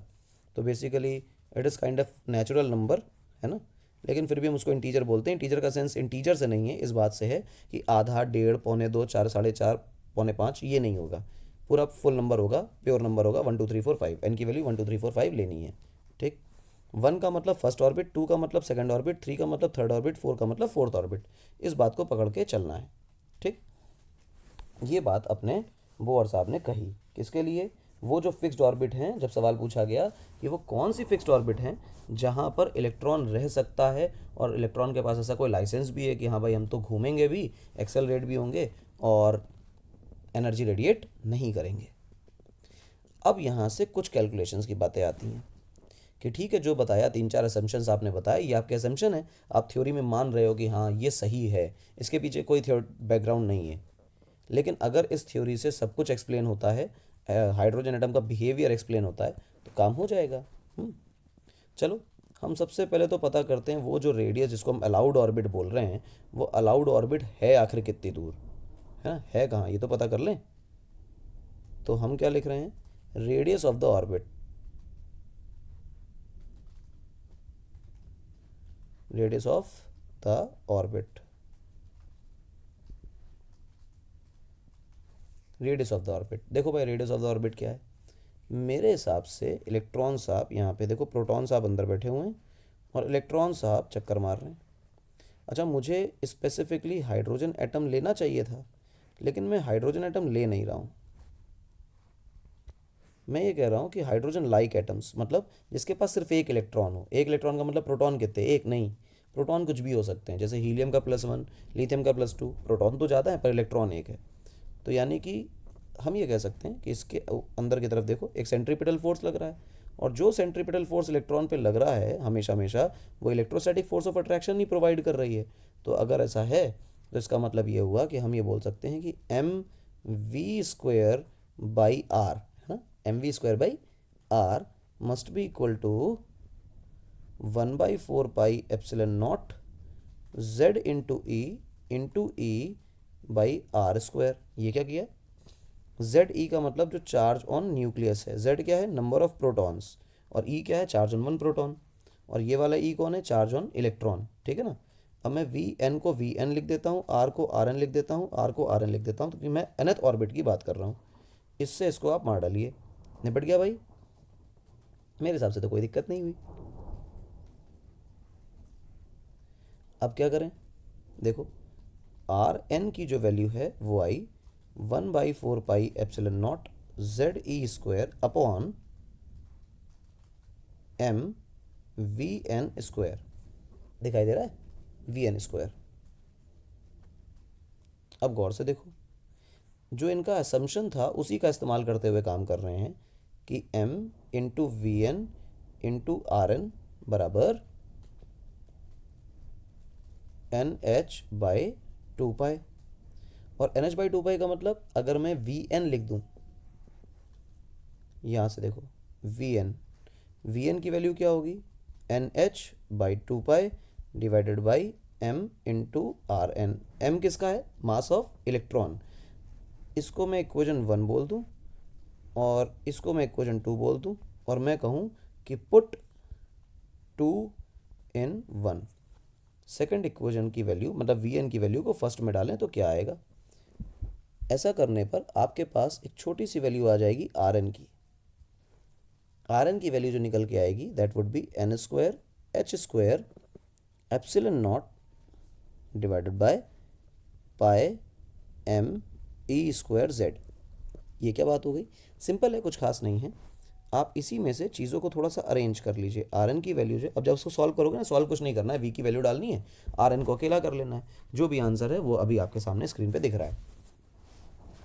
[SPEAKER 1] तो basically it is kind of natural number, है ना, लेकिन फिर भी हम उसको इंटीजर बोलते हैं। इंटीजर का सेंस इंटीजर से नहीं है, इस बात से है कि आधा, डेढ़, पौने दो, चार, साढ़े चार, पौने पाँच, ये नहीं होगा। पूरा फुल नंबर होगा, प्योर नंबर होगा 1 2 3 4 5, एन की वैल्यू 1 2 3 4 5 लेनी है। ठीक, 1 का मतलब फर्स्ट ऑर्बिट, 2 का मतलब सेकंड ऑर्बिट, 3 का मतलब थर्ड ऑर्बिट, 4 का मतलब फोर्थ ऑर्बिट। इस बात को पकड़ के चलना है। ठीक, ये बात अपने बोर साहब ने कही किसके लिए, वो जो फिक्स्ड ऑर्बिट हैं, जब सवाल पूछा गया कि वो कौन सी फिक्स्ड ऑर्बिट हैं जहाँ पर इलेक्ट्रॉन रह सकता है और इलेक्ट्रॉन के पास ऐसा कोई लाइसेंस भी है कि हाँ भाई हम तो घूमेंगे भी, एक्सेलरेट भी होंगे और एनर्जी रेडिएट नहीं करेंगे। अब यहाँ से कुछ कैलकुलेशंस की बातें आती हैं कि ठीक है, जो बताया 3 4 असम्पशंस आपने बताया, ये आपके असम्पशन है, आप थ्योरी में मान रहे हो कि हाँ ये सही है, इसके पीछे कोई बैकग्राउंड नहीं है। लेकिन अगर इस थ्योरी से सब कुछ एक्सप्लेन होता है, हाइड्रोजन एटम का बिहेवियर एक्सप्लेन होता है, तो काम हो जाएगा। चलो, हम सबसे पहले तो पता करते हैं वो जो रेडियस जिसको हम अलाउड ऑर्बिट बोल रहे हैं, वो अलाउड ऑर्बिट है आखिर कितनी दूर है ना, है कहाँ, ये तो पता कर लें। तो हम क्या लिख रहे हैं, radius of the orbit, radius of the orbit, radius of the orbit. देखो भाई, रेडियस ऑफ द ऑर्बिट क्या है, मेरे हिसाब से इलेक्ट्रॉन साहब यहाँ पे देखो, प्रोटॉन साहब अंदर बैठे हुए हैं और इलेक्ट्रॉन साहब चक्कर मार रहे हैं। अच्छा, मुझे स्पेसिफिकली हाइड्रोजन एटम लेना चाहिए था, लेकिन मैं हाइड्रोजन एटम ले नहीं रहा हूँ। मैं ये कह रहा हूँ कि हाइड्रोजन लाइक एटम्स, मतलब जिसके पास सिर्फ एक इलेक्ट्रॉन हो। एक इलेक्ट्रॉन का मतलब प्रोटॉन कितने, एक नहीं, प्रोटॉन कुछ भी हो सकते हैं, जैसे हीलियम का +1, लिथियम का +2, प्रोटॉन तो ज़्यादा है पर इलेक्ट्रॉन एक है। तो यानी कि हम ये कह सकते हैं कि इसके अंदर की तरफ देखो एक सेंट्रीपिटल फोर्स लग रहा है, और जो सेंट्रीपिटल फोर्स इलेक्ट्रॉन पे लग रहा है हमेशा हमेशा, वो इलेक्ट्रोस्टैटिक फोर्स ऑफ अट्रैक्शन नहीं प्रोवाइड कर रही है। तो अगर ऐसा है तो इसका मतलब ये हुआ कि हम ये बोल सकते हैं कि mv² है ना, mv²/r must be equal to 1/4πε0 z into e/r²। ये क्या किया, जेड ई का मतलब जो चार्ज ऑन न्यूक्लियस है, जेड क्या है, नंबर ऑफ प्रोटॉन्स, और ई क्या है, चार्ज ऑन 1 प्रोटॉन, और ये वाला ई कौन है, चार्ज ऑन इलेक्ट्रॉन। ठीक है ना। अब मैं वी एन को वी एन लिख देता हूँ, आर को आर एन लिख देता हूँ, आर को आर एन लिख देता हूँ, क्योंकि मैं nth ऑर्बिट की बात कर रहा हूँ। इससे इसको आप मार डालिए, निपट गया भाई। मेरे हिसाब से तो कोई दिक्कत नहीं हुई। अब क्या करें, देखो आर एन की जो वैल्यू है वो आई 1/4πε0 ZE² m VN²। दिखाई दे रहा है, VN²। अब गौर से देखो, जो इनका असम्पशन था उसी का इस्तेमाल करते हुए काम कर रहे हैं कि m into V N into R N बराबर NH/2π। और NH/2π का मतलब अगर मैं Vn लिख दूं, यहाँ से देखो Vn की वैल्यू क्या होगी, NH/2π divided by m into R N. m किसका है, मास ऑफ इलेक्ट्रॉन। इसको मैं इक्वेशन 1 बोल दूं और इसको मैं इक्वेशन 2 बोल दूं, और मैं कहूँ कि पुट 2 in 1। सेकेंड इक्वेशन की वैल्यू मतलब Vn की वैल्यू को फर्स्ट में डालें तो क्या आएगा। ऐसा करने पर आपके पास एक छोटी सी वैल्यू आ जाएगी Rn की। Rn की वैल्यू जो निकल के आएगी that would be n²h² divided by πm e²z। ये क्या बात हो गई, सिंपल है, कुछ खास नहीं है। आप इसी में से चीज़ों को थोड़ा सा अरेंज कर लीजिए। आर एन की वैल्यू जो, अब जब उसको सॉल्व करोगे ना, सॉल्व कुछ नहीं करना है, वी की वैल्यू डालनी है, आर एन को अकेला कर लेना है। जो भी आंसर है वो अभी आपके सामने स्क्रीन पे दिख रहा है।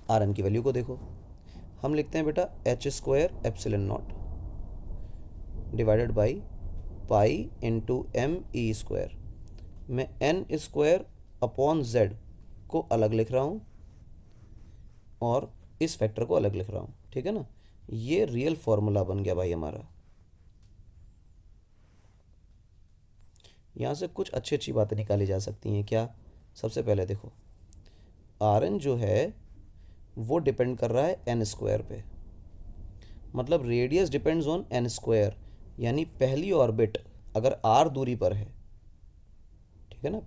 [SPEAKER 1] आर एन की वैल्यू को देखो, हम लिखते हैं बेटा h²ε0 divided by pi into ME²। मैं n² को अलग लिख रहा हूँ और इस फैक्टर को अलग लिख रहा हूँ, ठीक है ना। ये रियल फॉर्मूला बन गया भाई हमारा। यहाँ से कुछ अच्छी अच्छी बातें निकाली जा सकती हैं। क्या, सबसे पहले देखो आर एन जो है वो डिपेंड कर रहा है n² पे, मतलब रेडियस डिपेंड्स ऑन n², यानी पहली ऑर्बिट अगर r दूरी पर है, ठीक है ना,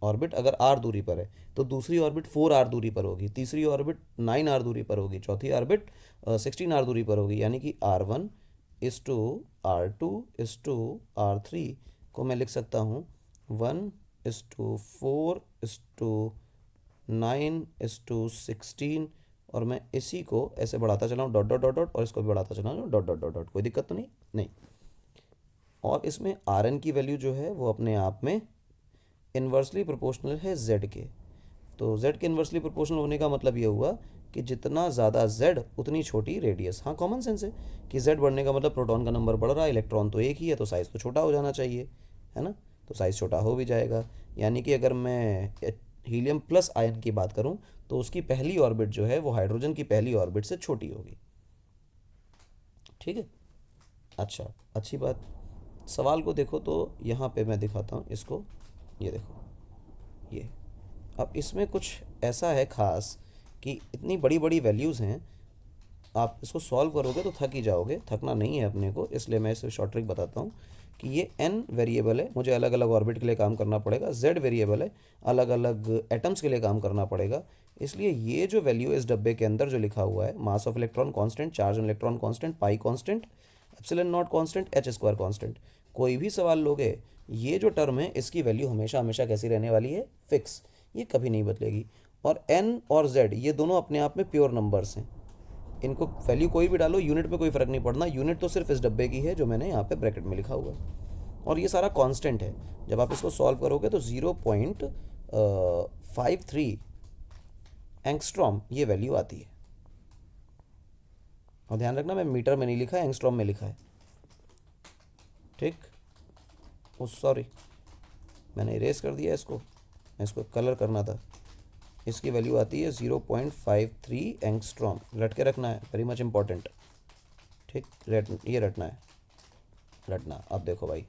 [SPEAKER 1] ऑर्बिट अगर आर दूरी पर है तो दूसरी ऑर्बिट 4 आर दूरी पर होगी, तीसरी ऑर्बिट 9 आर दूरी पर होगी, चौथी ऑर्बिट 16 आर दूरी पर होगी। यानी कि R1:R2:R3 को मैं लिख सकता हूँ 1:4:9:16, और मैं इसी को ऐसे बढ़ाता चला हूँ डॉट डॉट डॉट डॉट, और इसको भी बढ़ाता चला हूँ डॉट डॉट डॉट डॉट। कोई दिक्कत तो नहीं? नहीं। और इसमें आर एन की वैल्यू जो है वो अपने आप में इन्वर्सली प्रोपोर्शनल है जेड के। तो जेड के इन्वर्सली प्रोपोर्शनल होने का मतलब ये हुआ कि जितना ज़्यादा जेड उतनी छोटी रेडियस। हाँ, कॉमन सेंस है कि जेड बढ़ने का मतलब प्रोटॉन का नंबर बढ़ रहा है, इलेक्ट्रॉन तो एक ही है तो साइज़ तो छोटा हो जाना चाहिए, है ना? तो साइज़ छोटा हो भी जाएगा। यानी कि अगर मैं हीलियम प्लस आयन की बात करूँ तो उसकी पहली ऑर्बिट जो है वो हाइड्रोजन की पहली ऑर्बिट से छोटी होगी। ठीक है, अच्छा, अच्छी बात। सवाल को देखो तो यहाँ पे मैं दिखाता हूँ इसको, ये देखो, ये अब इसमें कुछ ऐसा है खास कि इतनी बड़ी बड़ी वैल्यूज़ हैं, आप इसको सॉल्व करोगे तो थक ही जाओगे। थकना नहीं है अपने को, इसलिए मैं इसे शॉर्ट ट्रिक बताता हूँ कि ये n वेरिएबल है, मुझे अलग अलग ऑर्बिट के लिए काम करना पड़ेगा, z वेरिएबल है, अलग अलग एटम्स के लिए काम करना पड़ेगा। इसलिए ये जो वैल्यू इस डब्बे के अंदर जो लिखा हुआ है, mass of electron constant, charge on electron constant, pi constant, epsilon not constant, H square constant, कोई भी सवाल लोगे ये जो टर्म है इसकी वैल्यू हमेशा हमेशा कैसी रहने वाली है? फिक्स, ये कभी नहीं बदलेगी। और n और z ये दोनों अपने आप में प्योर नंबर्स हैं, इनको वैल्यू कोई भी डालो, यूनिट में कोई फ़र्क नहीं पड़ना, यूनिट तो सिर्फ इस डब्बे की है जो मैंने यहाँ पे ब्रैकेट में लिखा हुआ है। और ये सारा कांस्टेंट है। जब आप इसको सॉल्व करोगे तो 0.53 एंगस्ट्रॉम ये वैल्यू आती है। और ध्यान रखना मैं मीटर में नहीं लिखा है, एंगस्ट्रॉम में लिखा है। ठीक, ओ सॉरी, मैंने इरेज कर दिया इसको, मैं इसको कलर करना था। इसकी वैल्यू आती है 0.53 एंगस्ट्रॉम। रट के रखना है, वेरी मच इम्पॉर्टेंट। ठीक, ये रटना है, रटना। अब देखो भाई,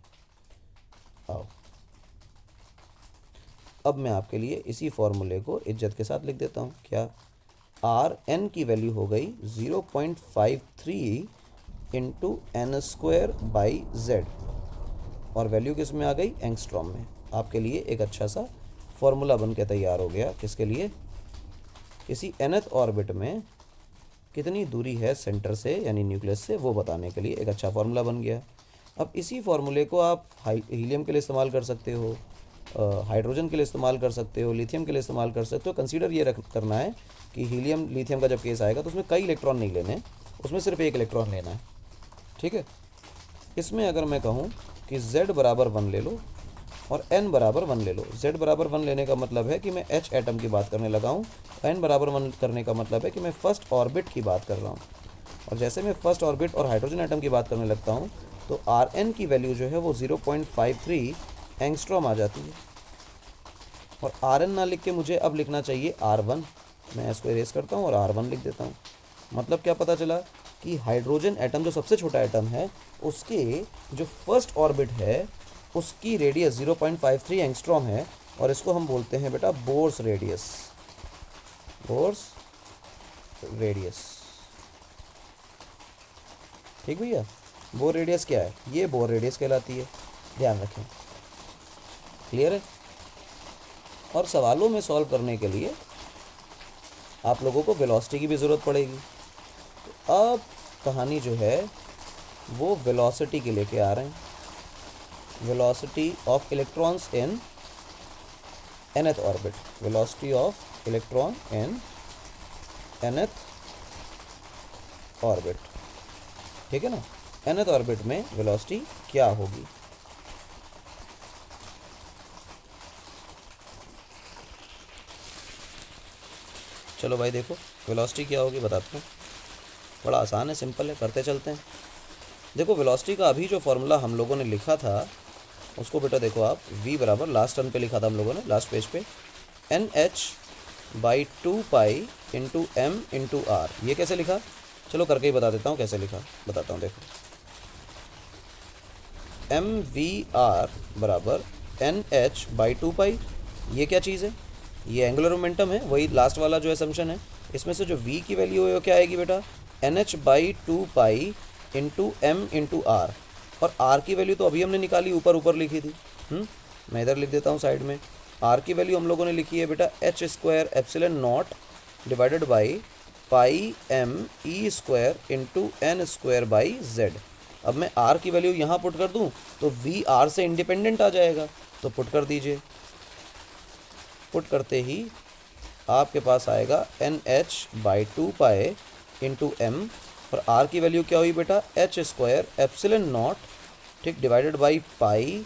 [SPEAKER 1] आओ, अब मैं आपके लिए इसी फॉर्मूले को इज्जत के साथ लिख देता हूँ। क्या? आर एन की वैल्यू हो गई 0.53 into N square by Z, और वैल्यू किस में आ गई? एंगस्ट्रॉम में। आपके लिए एक अच्छा सा फॉर्मूला बन के तैयार हो गया। किसके लिए? किसी nth ऑर्बिट में कितनी दूरी है सेंटर से यानी न्यूक्लियस से, वो बताने के लिए एक अच्छा फार्मूला बन गया। अब इसी फार्मूले को आप हीलियम के लिए इस्तेमाल कर सकते हो, हाइड्रोजन के लिए इस्तेमाल कर सकते हो, लिथियम के लिए इस्तेमाल कर सकते हो। कंसीडर ये करना है कि हीलियम लिथियम का जब केस आएगा तो उसमें कई इलेक्ट्रॉन नहीं लेने, उसमें सिर्फ एक इलेक्ट्रॉन लेना है। ठीक है, इसमें अगर मैं कहूँ कि z बराबर 1 ले लो और n बराबर 1 ले लो। z बराबर 1 लेने का मतलब है कि मैं h एटम की बात करने लगा हूँ, n बराबर 1 करने का मतलब है कि मैं फर्स्ट ऑर्बिट की बात कर रहा हूँ। और जैसे मैं फर्स्ट ऑर्बिट और हाइड्रोजन एटम की बात करने लगता हूँ तो Rn की वैल्यू जो है वो 0.53 एंगस्ट्रॉम आ जाती है। और Rn ना लिख के मुझे अब लिखना चाहिए R1। मैं इसको इरेज करता हूँ और R1 लिख देता हूँ। मतलब क्या पता चला कि हाइड्रोजन एटम जो सबसे छोटा एटम है उसके जो फर्स्ट ऑर्बिट है उसकी रेडियस 0.53 एंगस्ट्रॉम है, और इसको हम बोलते हैं बेटा बोर्स रेडियस। बोर्स रेडियस, ठीक भैया। बोर रेडियस क्या है? ये बोर रेडियस कहलाती है, ध्यान रखें। क्लियर है? और सवालों में सॉल्व करने के लिए आप लोगों को वेलोसिटी की भी ज़रूरत पड़ेगी। तो अब कहानी जो है वो वेलोसिटी के लेके आ रहे हैं। Velocity of electrons in nth orbit, velocity of electron in nth orbit. ठीक है ना? nth ऑर्बिट में वेलोसिटी क्या होगी? चलो भाई देखो, वेलोसिटी क्या होगी बताता हूँ। बड़ा आसान है, सिंपल है, करते चलते हैं। देखो वेलोसिटी का अभी जो फॉर्मूला हम लोगों ने लिखा था उसको बेटा देखो आप, v बराबर लास्ट टर्म पे लिखा था हम लोगों ने, लास्ट पेज पे, NH/2 into m into are. ये कैसे लिखा? चलो करके ही बता देता हूँ कैसे लिखा, बताता हूँ। देखो mvr बराबर NH/2। ये क्या चीज़ है? ये एंगुलर मोमेंटम है, वही लास्ट वाला जो असम्पशन है। इसमें से जो v की वैल्यू है वो क्या आएगी बेटा? NH/2 into m into R. और r की वैल्यू तो अभी हमने निकाली, ऊपर ऊपर लिखी थी। मैं इधर लिख देता हूँ साइड में, आर की वैल्यू हम लोगों ने लिखी है बेटा H square epsilon naught divided by pi M E square into N square by Z. अब मैं आर की वैल्यू यहाँ पुट कर दूँ तो वी आर से इंडिपेंडेंट आ जाएगा, तो पुट कर दीजिए। पुट करते ही आपके पास आएगा N H by two pi into M, और आर की वैल्यू क्या हुई बेटा एच स्क्वायर एप्सिलॉन नॉट, ठीक, divided by pi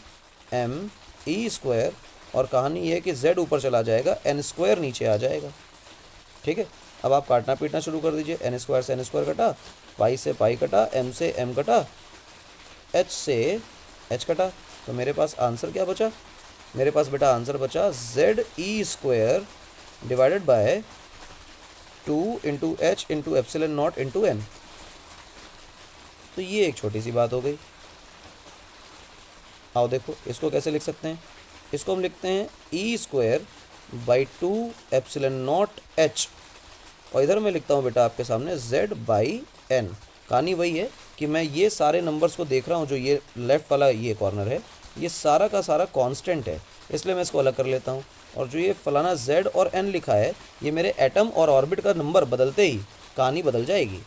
[SPEAKER 1] M E square, और कहानी ये है कि z ऊपर चला जाएगा, एन स्क्वायर नीचे आ जाएगा। ठीक है, अब आप काटना पीटना शुरू कर दीजिए। एन स्क्वायर से एन स्क्वायर कटा, पाई से पाई कटा, एम से एम कटा, एच से एच कटा, तो मेरे पास आंसर क्या बचा? मेरे पास बेटा आंसर बचा Z E square divided by 2 into H into epsilon naught into N. तो ये एक छोटी सी बात हो गई। आओ देखो इसको कैसे लिख सकते हैं। इसको हम लिखते हैं e square by 2 epsilon nought h, और इधर मैं लिखता हूँ बेटा आपके सामने z बाई एन। कहानी वही है कि मैं ये सारे नंबर्स को देख रहा हूँ, जो ये लेफ़्ट वाला ये कॉर्नर है, ये सारा का सारा कांस्टेंट है, इसलिए मैं इसको अलग कर लेता हूँ। और जो ये फलाना z और n लिखा है, ये मेरे एटम और ऑर्बिट का नंबर बदलते ही कहानी बदल जाएगी,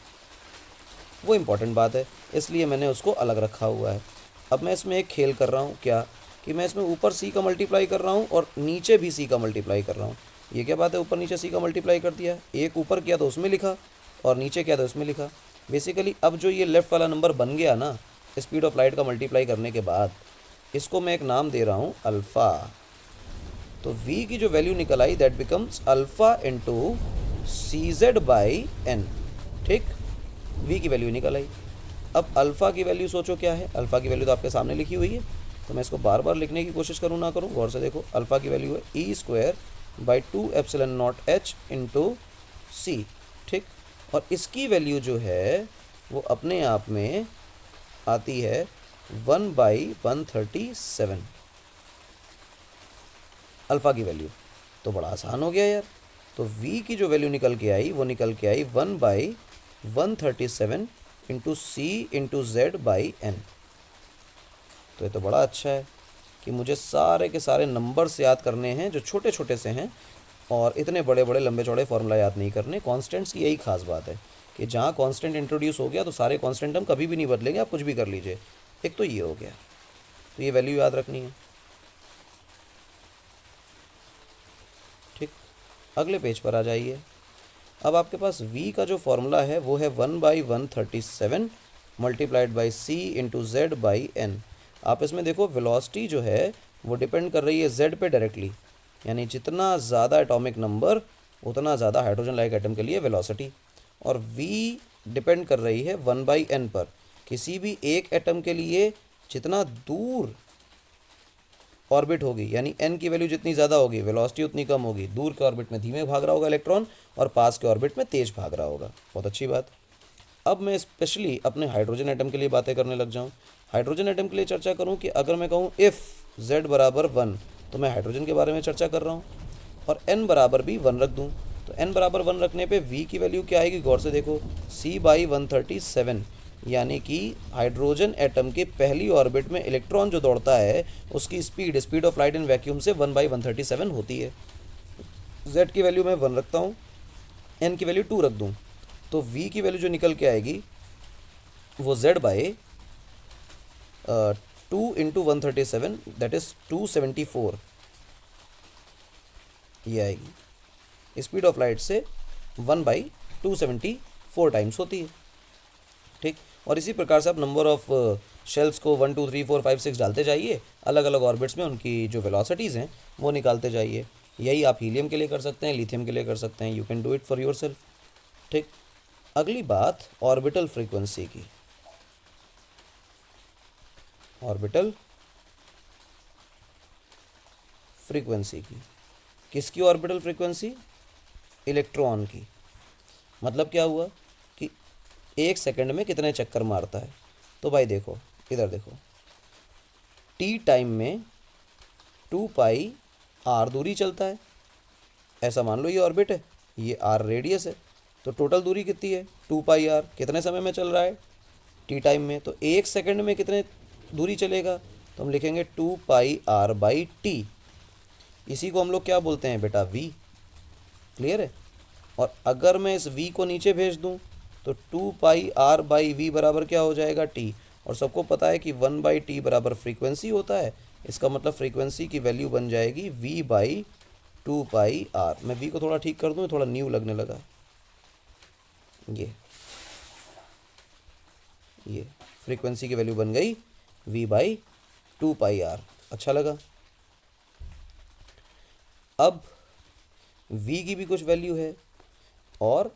[SPEAKER 1] वो इम्पॉर्टेंट बात है, इसलिए मैंने उसको अलग रखा हुआ है। अब मैं इसमें एक खेल कर रहा हूँ, क्या कि मैं इसमें ऊपर c का मल्टीप्लाई कर रहा हूँ और नीचे भी c का मल्टीप्लाई कर रहा हूँ। ये क्या बात है, ऊपर नीचे c का मल्टीप्लाई कर दिया, एक ऊपर किया तो उसमें लिखा और नीचे किया तो उसमें लिखा। बेसिकली अब जो ये लेफ़्ट वाला नंबर बन गया ना स्पीड ऑफ लाइट का मल्टीप्लाई करने के बाद, इसको मैं एक नाम दे रहा हूँ अल्फ़ा। तो v की जो वैल्यू निकल आई that becomes alpha into c Z by n. ठीक, v की वैल्यू निकल आई। अब अल्फ़ा की वैल्यू सोचो क्या है, अल्फ़ा की वैल्यू तो आपके सामने लिखी हुई है, तो मैं इसको बार बार लिखने की कोशिश करूँ ना करूँ, गौर से देखो। अल्फ़ा की वैल्यू है e square by 2 epsilon nought h into c. ठीक, और इसकी वैल्यू जो है वो अपने आप में आती है 1/137 अल्फ़ा की वैल्यू। तो बड़ा आसान हो गया यार। तो v की जो वैल्यू निकल के आई वो निकल के आई 1/137 into C into Z by N. तो ये तो बड़ा अच्छा है कि मुझे सारे के सारे नंबर्स याद करने हैं जो छोटे छोटे से हैं, और इतने बड़े बड़े लंबे चौड़े फार्मूला याद नहीं करने। कांस्टेंट्स की यही खास बात है कि जहाँ कांस्टेंट इंट्रोड्यूस हो गया तो सारे कांस्टेंट हम कभी भी नहीं बदलेंगे, आप कुछ भी कर लीजिए। एक तो ये हो गया, तो ये वैल्यू याद रखनी है। ठीक, अगले पेज पर आ जाइए। अब आपके पास v का जो फॉर्मूला है वो है 1/137 multiplied by C into Z by N. आप इसमें देखो वेलोसिटी जो है वो डिपेंड कर रही है z पे डायरेक्टली, यानी जितना ज़्यादा एटॉमिक नंबर उतना ज़्यादा हाइड्रोजन लाइक एटम के लिए वेलोसिटी, और v डिपेंड कर रही है 1/n पर। किसी भी एक एटम के लिए जितना दूर ऑर्बिट होगी, यानी n की वैल्यू जितनी ज़्यादा होगी वेलोसिटी उतनी कम होगी। दूर के ऑर्बिट में धीमे भाग रहा होगा इलेक्ट्रॉन और पास के ऑर्बिट में तेज़ भाग रहा होगा। बहुत अच्छी बात। अब मैं स्पेशली अपने हाइड्रोजन एटम के लिए बातें करने लग जाऊँ। हाइड्रोजन एटम के लिए चर्चा करूँ कि अगर मैं कहूँ इफ़ z बराबर 1, तो मैं हाइड्रोजन के बारे में चर्चा कर रहा हूँ, और n बराबर भी 1 रख दूँ। तो n बराबर 1 रखने पे v की वैल्यू क्या आएगी, गौर से देखो, c/137, यानी कि हाइड्रोजन एटम के पहली ऑर्बिट में इलेक्ट्रॉन जो दौड़ता है उसकी speed of light in vacuum से 1/137 होती है। z की वैल्यू मैं 1 रखता हूँ, n की वैल्यू 2 रख दूँ, तो v की वैल्यू जो निकल के आएगी वो z by 2 into 137 that is 274 ये आएगी। स्पीड ऑफ लाइट से 1/274 टाइम्स होती है। ठीक, और इसी प्रकार से आप नंबर ऑफ शेल्स को 1 2 3 4 5 6 डालते जाइए, अलग अलग ऑर्बिट्स में उनकी जो वेलोसिटीज़ हैं वो निकालते जाइए। यही आप हीलियम के लिए कर सकते हैं, लिथियम के लिए कर सकते हैं। You can do it for your self. ठीक, अगली बात ऑर्बिटल फ्रीक्वेंसी की। ऑर्बिटल फ्रीक्वेंसी की, किसकी ऑर्बिटल फ्रीक्वेंसी? इलेक्ट्रॉन की। मतलब क्या हुआ कि एक सेकंड में कितने चक्कर मारता है। तो भाई देखो, इधर देखो, टी टाइम में 2πr दूरी चलता है, ऐसा मान लो ये ऑर्बिट है, ये r रेडियस है, तो टोटल दूरी कितनी है 2πr। कितने समय में चल रहा है टी टाइम में, तो एक सेकंड में कितने दूरी चलेगा, तो हम लिखेंगे 2πr/t। इसी को हम लोग क्या बोलते हैं बेटा, v। क्लियर है। और अगर मैं इस v को नीचे भेज दूं तो 2πr/v बराबर क्या हो जाएगा, t। और सबको पता है कि 1/t बराबर फ्रीक्वेंसी होता है। इसका मतलब फ्रीक्वेंसी की वैल्यू बन जाएगी v/2πr। मैं v को थोड़ा ठीक कर दूं, थोड़ा न्यू लगने लगा। ये फ्रीक्वेंसी की वैल्यू बन गई v/2πr। अच्छा लगा। अब v की भी कुछ वैल्यू है और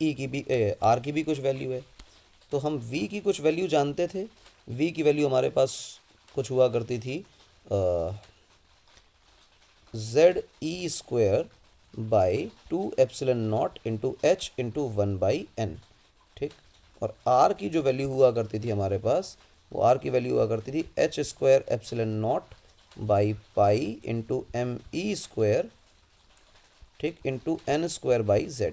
[SPEAKER 1] e की भी r की भी कुछ वैल्यू है। तो हम v की कुछ वैल्यू जानते थे। v की वैल्यू हमारे पास कुछ हुआ करती थी ZE²/2ε0 × h × 1/n। ठीक। और r की जो वैल्यू हुआ करती थी हमारे पास, वो r की वैल्यू हुआ करती थी h²ε0/π × me², ठीक, × n²/z।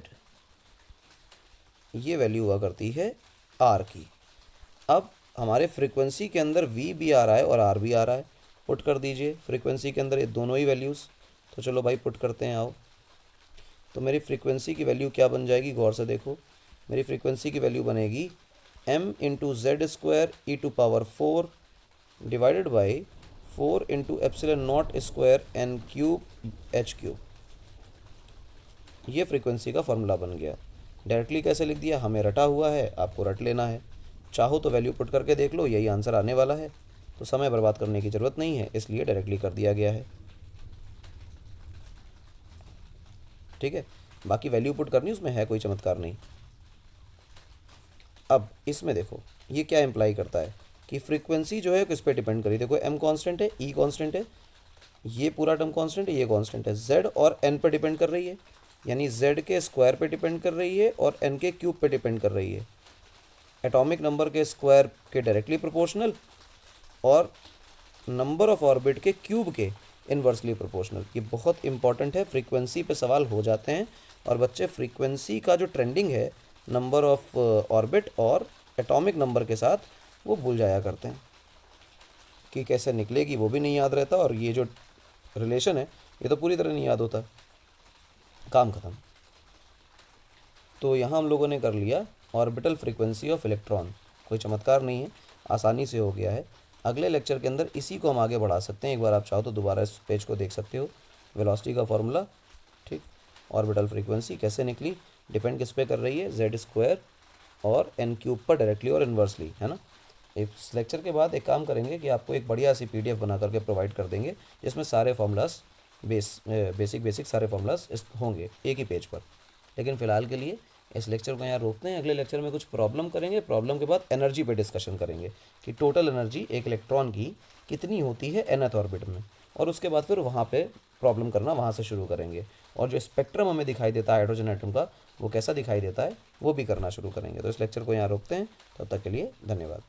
[SPEAKER 1] ये वैल्यू हुआ करती है r की। अब हमारे फ्रीक्वेंसी के अंदर v भी आ रहा है और r भी आ रहा है। पुट कर दीजिए फ्रीक्वेंसी के अंदर ये दोनों ही वैल्यूज़। तो चलो भाई पुट करते हैं, आओ। तो मेरी फ्रीक्वेंसी की वैल्यू क्या बन जाएगी, गौर से देखो। मेरी फ्रीक्वेंसी की वैल्यू बनेगी m × z²e⁴ divided by 4 × ε0² n³ ये फ्रीक्वेंसी का फॉर्मूला बन गया। डायरेक्टली कैसे लिख दिया, हमें रटा हुआ है, आपको रट लेना है। चाहो तो वैल्यू पुट करके देख लो, यही आंसर आने वाला है। तो समय बर्बाद करने की ज़रूरत नहीं है, इसलिए डायरेक्टली कर दिया गया है। ठीक है, बाकी वैल्यू पुट करनी उसमें है कोई चमत्कार नहीं। अब इसमें देखो ये क्या इम्प्लाई करता है कि फ्रीक्वेंसी जो है किस पे डिपेंड करी। देखो m कांस्टेंट है, e कांस्टेंट है, ये पूरा टर्म कांस्टेंट है, ये कांस्टेंट है। z और n पे डिपेंड कर रही है, यानी z के स्क्वायर पे डिपेंड कर रही है और n के क्यूब पे डिपेंड कर रही है। एटॉमिक नंबर के स्क्वायर के डायरेक्टली प्रोपोर्शनल और नंबर ऑफ ऑर्बिट के क्यूब के इन्वर्सली प्रोपोर्शनल। ये बहुत इंपॉर्टेंट है, फ्रीक्वेंसी पे सवाल हो जाते हैं। और बच्चे फ्रीक्वेंसी का जो ट्रेंडिंग है नंबर ऑफ ऑर्बिट और एटॉमिक नंबर के साथ, वो भूल जाया करते हैं कि कैसे निकलेगी, वो भी नहीं याद रहता। और ये जो रिलेशन है ये तो पूरी तरह नहीं याद होता। काम ख़त्म। तो यहाँ हम लोगों ने कर लिया ऑर्बिटल फ्रीक्वेंसी ऑफ इलेक्ट्रॉन। कोई चमत्कार नहीं है, आसानी से हो गया है। अगले लेक्चर के अंदर इसी को हम आगे बढ़ा सकते हैं। एक बार आप चाहो तो दोबारा इस पेज को देख सकते हो। वेलोसिटी का फॉर्मूला, ठीक, ऑर्बिटल फ्रीक्वेंसी कैसे निकली, डिपेंड किस पे कर रही है, z² और n³ पर डायरेक्टली और इन्वर्सली, है ना। इस लेक्चर के बाद एक काम करेंगे कि आपको एक बढ़िया सी PDF बना करके प्रोवाइड कर देंगे, जिसमें सारे फार्मूलास बेसिक सारे फार्मूलास होंगे एक ही पेज पर। लेकिन फ़िलहाल के लिए इस लेक्चर को यहाँ रोकते हैं। अगले लेक्चर में कुछ प्रॉब्लम करेंगे, प्रॉब्लम के बाद एनर्जी पे डिस्कशन करेंगे कि टोटल एनर्जी एक इलेक्ट्रॉन की कितनी होती है nth ऑर्बिट में। और उसके बाद फिर वहाँ पे प्रॉब्लम करना वहाँ से शुरू करेंगे। और जो स्पेक्ट्रम हमें दिखाई देता है हाइड्रोजन एटम का, वो कैसा दिखाई देता है, वो भी करना शुरू करेंगे। तो इस लेक्चर को यहाँ रोकते हैं। तब तक के लिए धन्यवाद।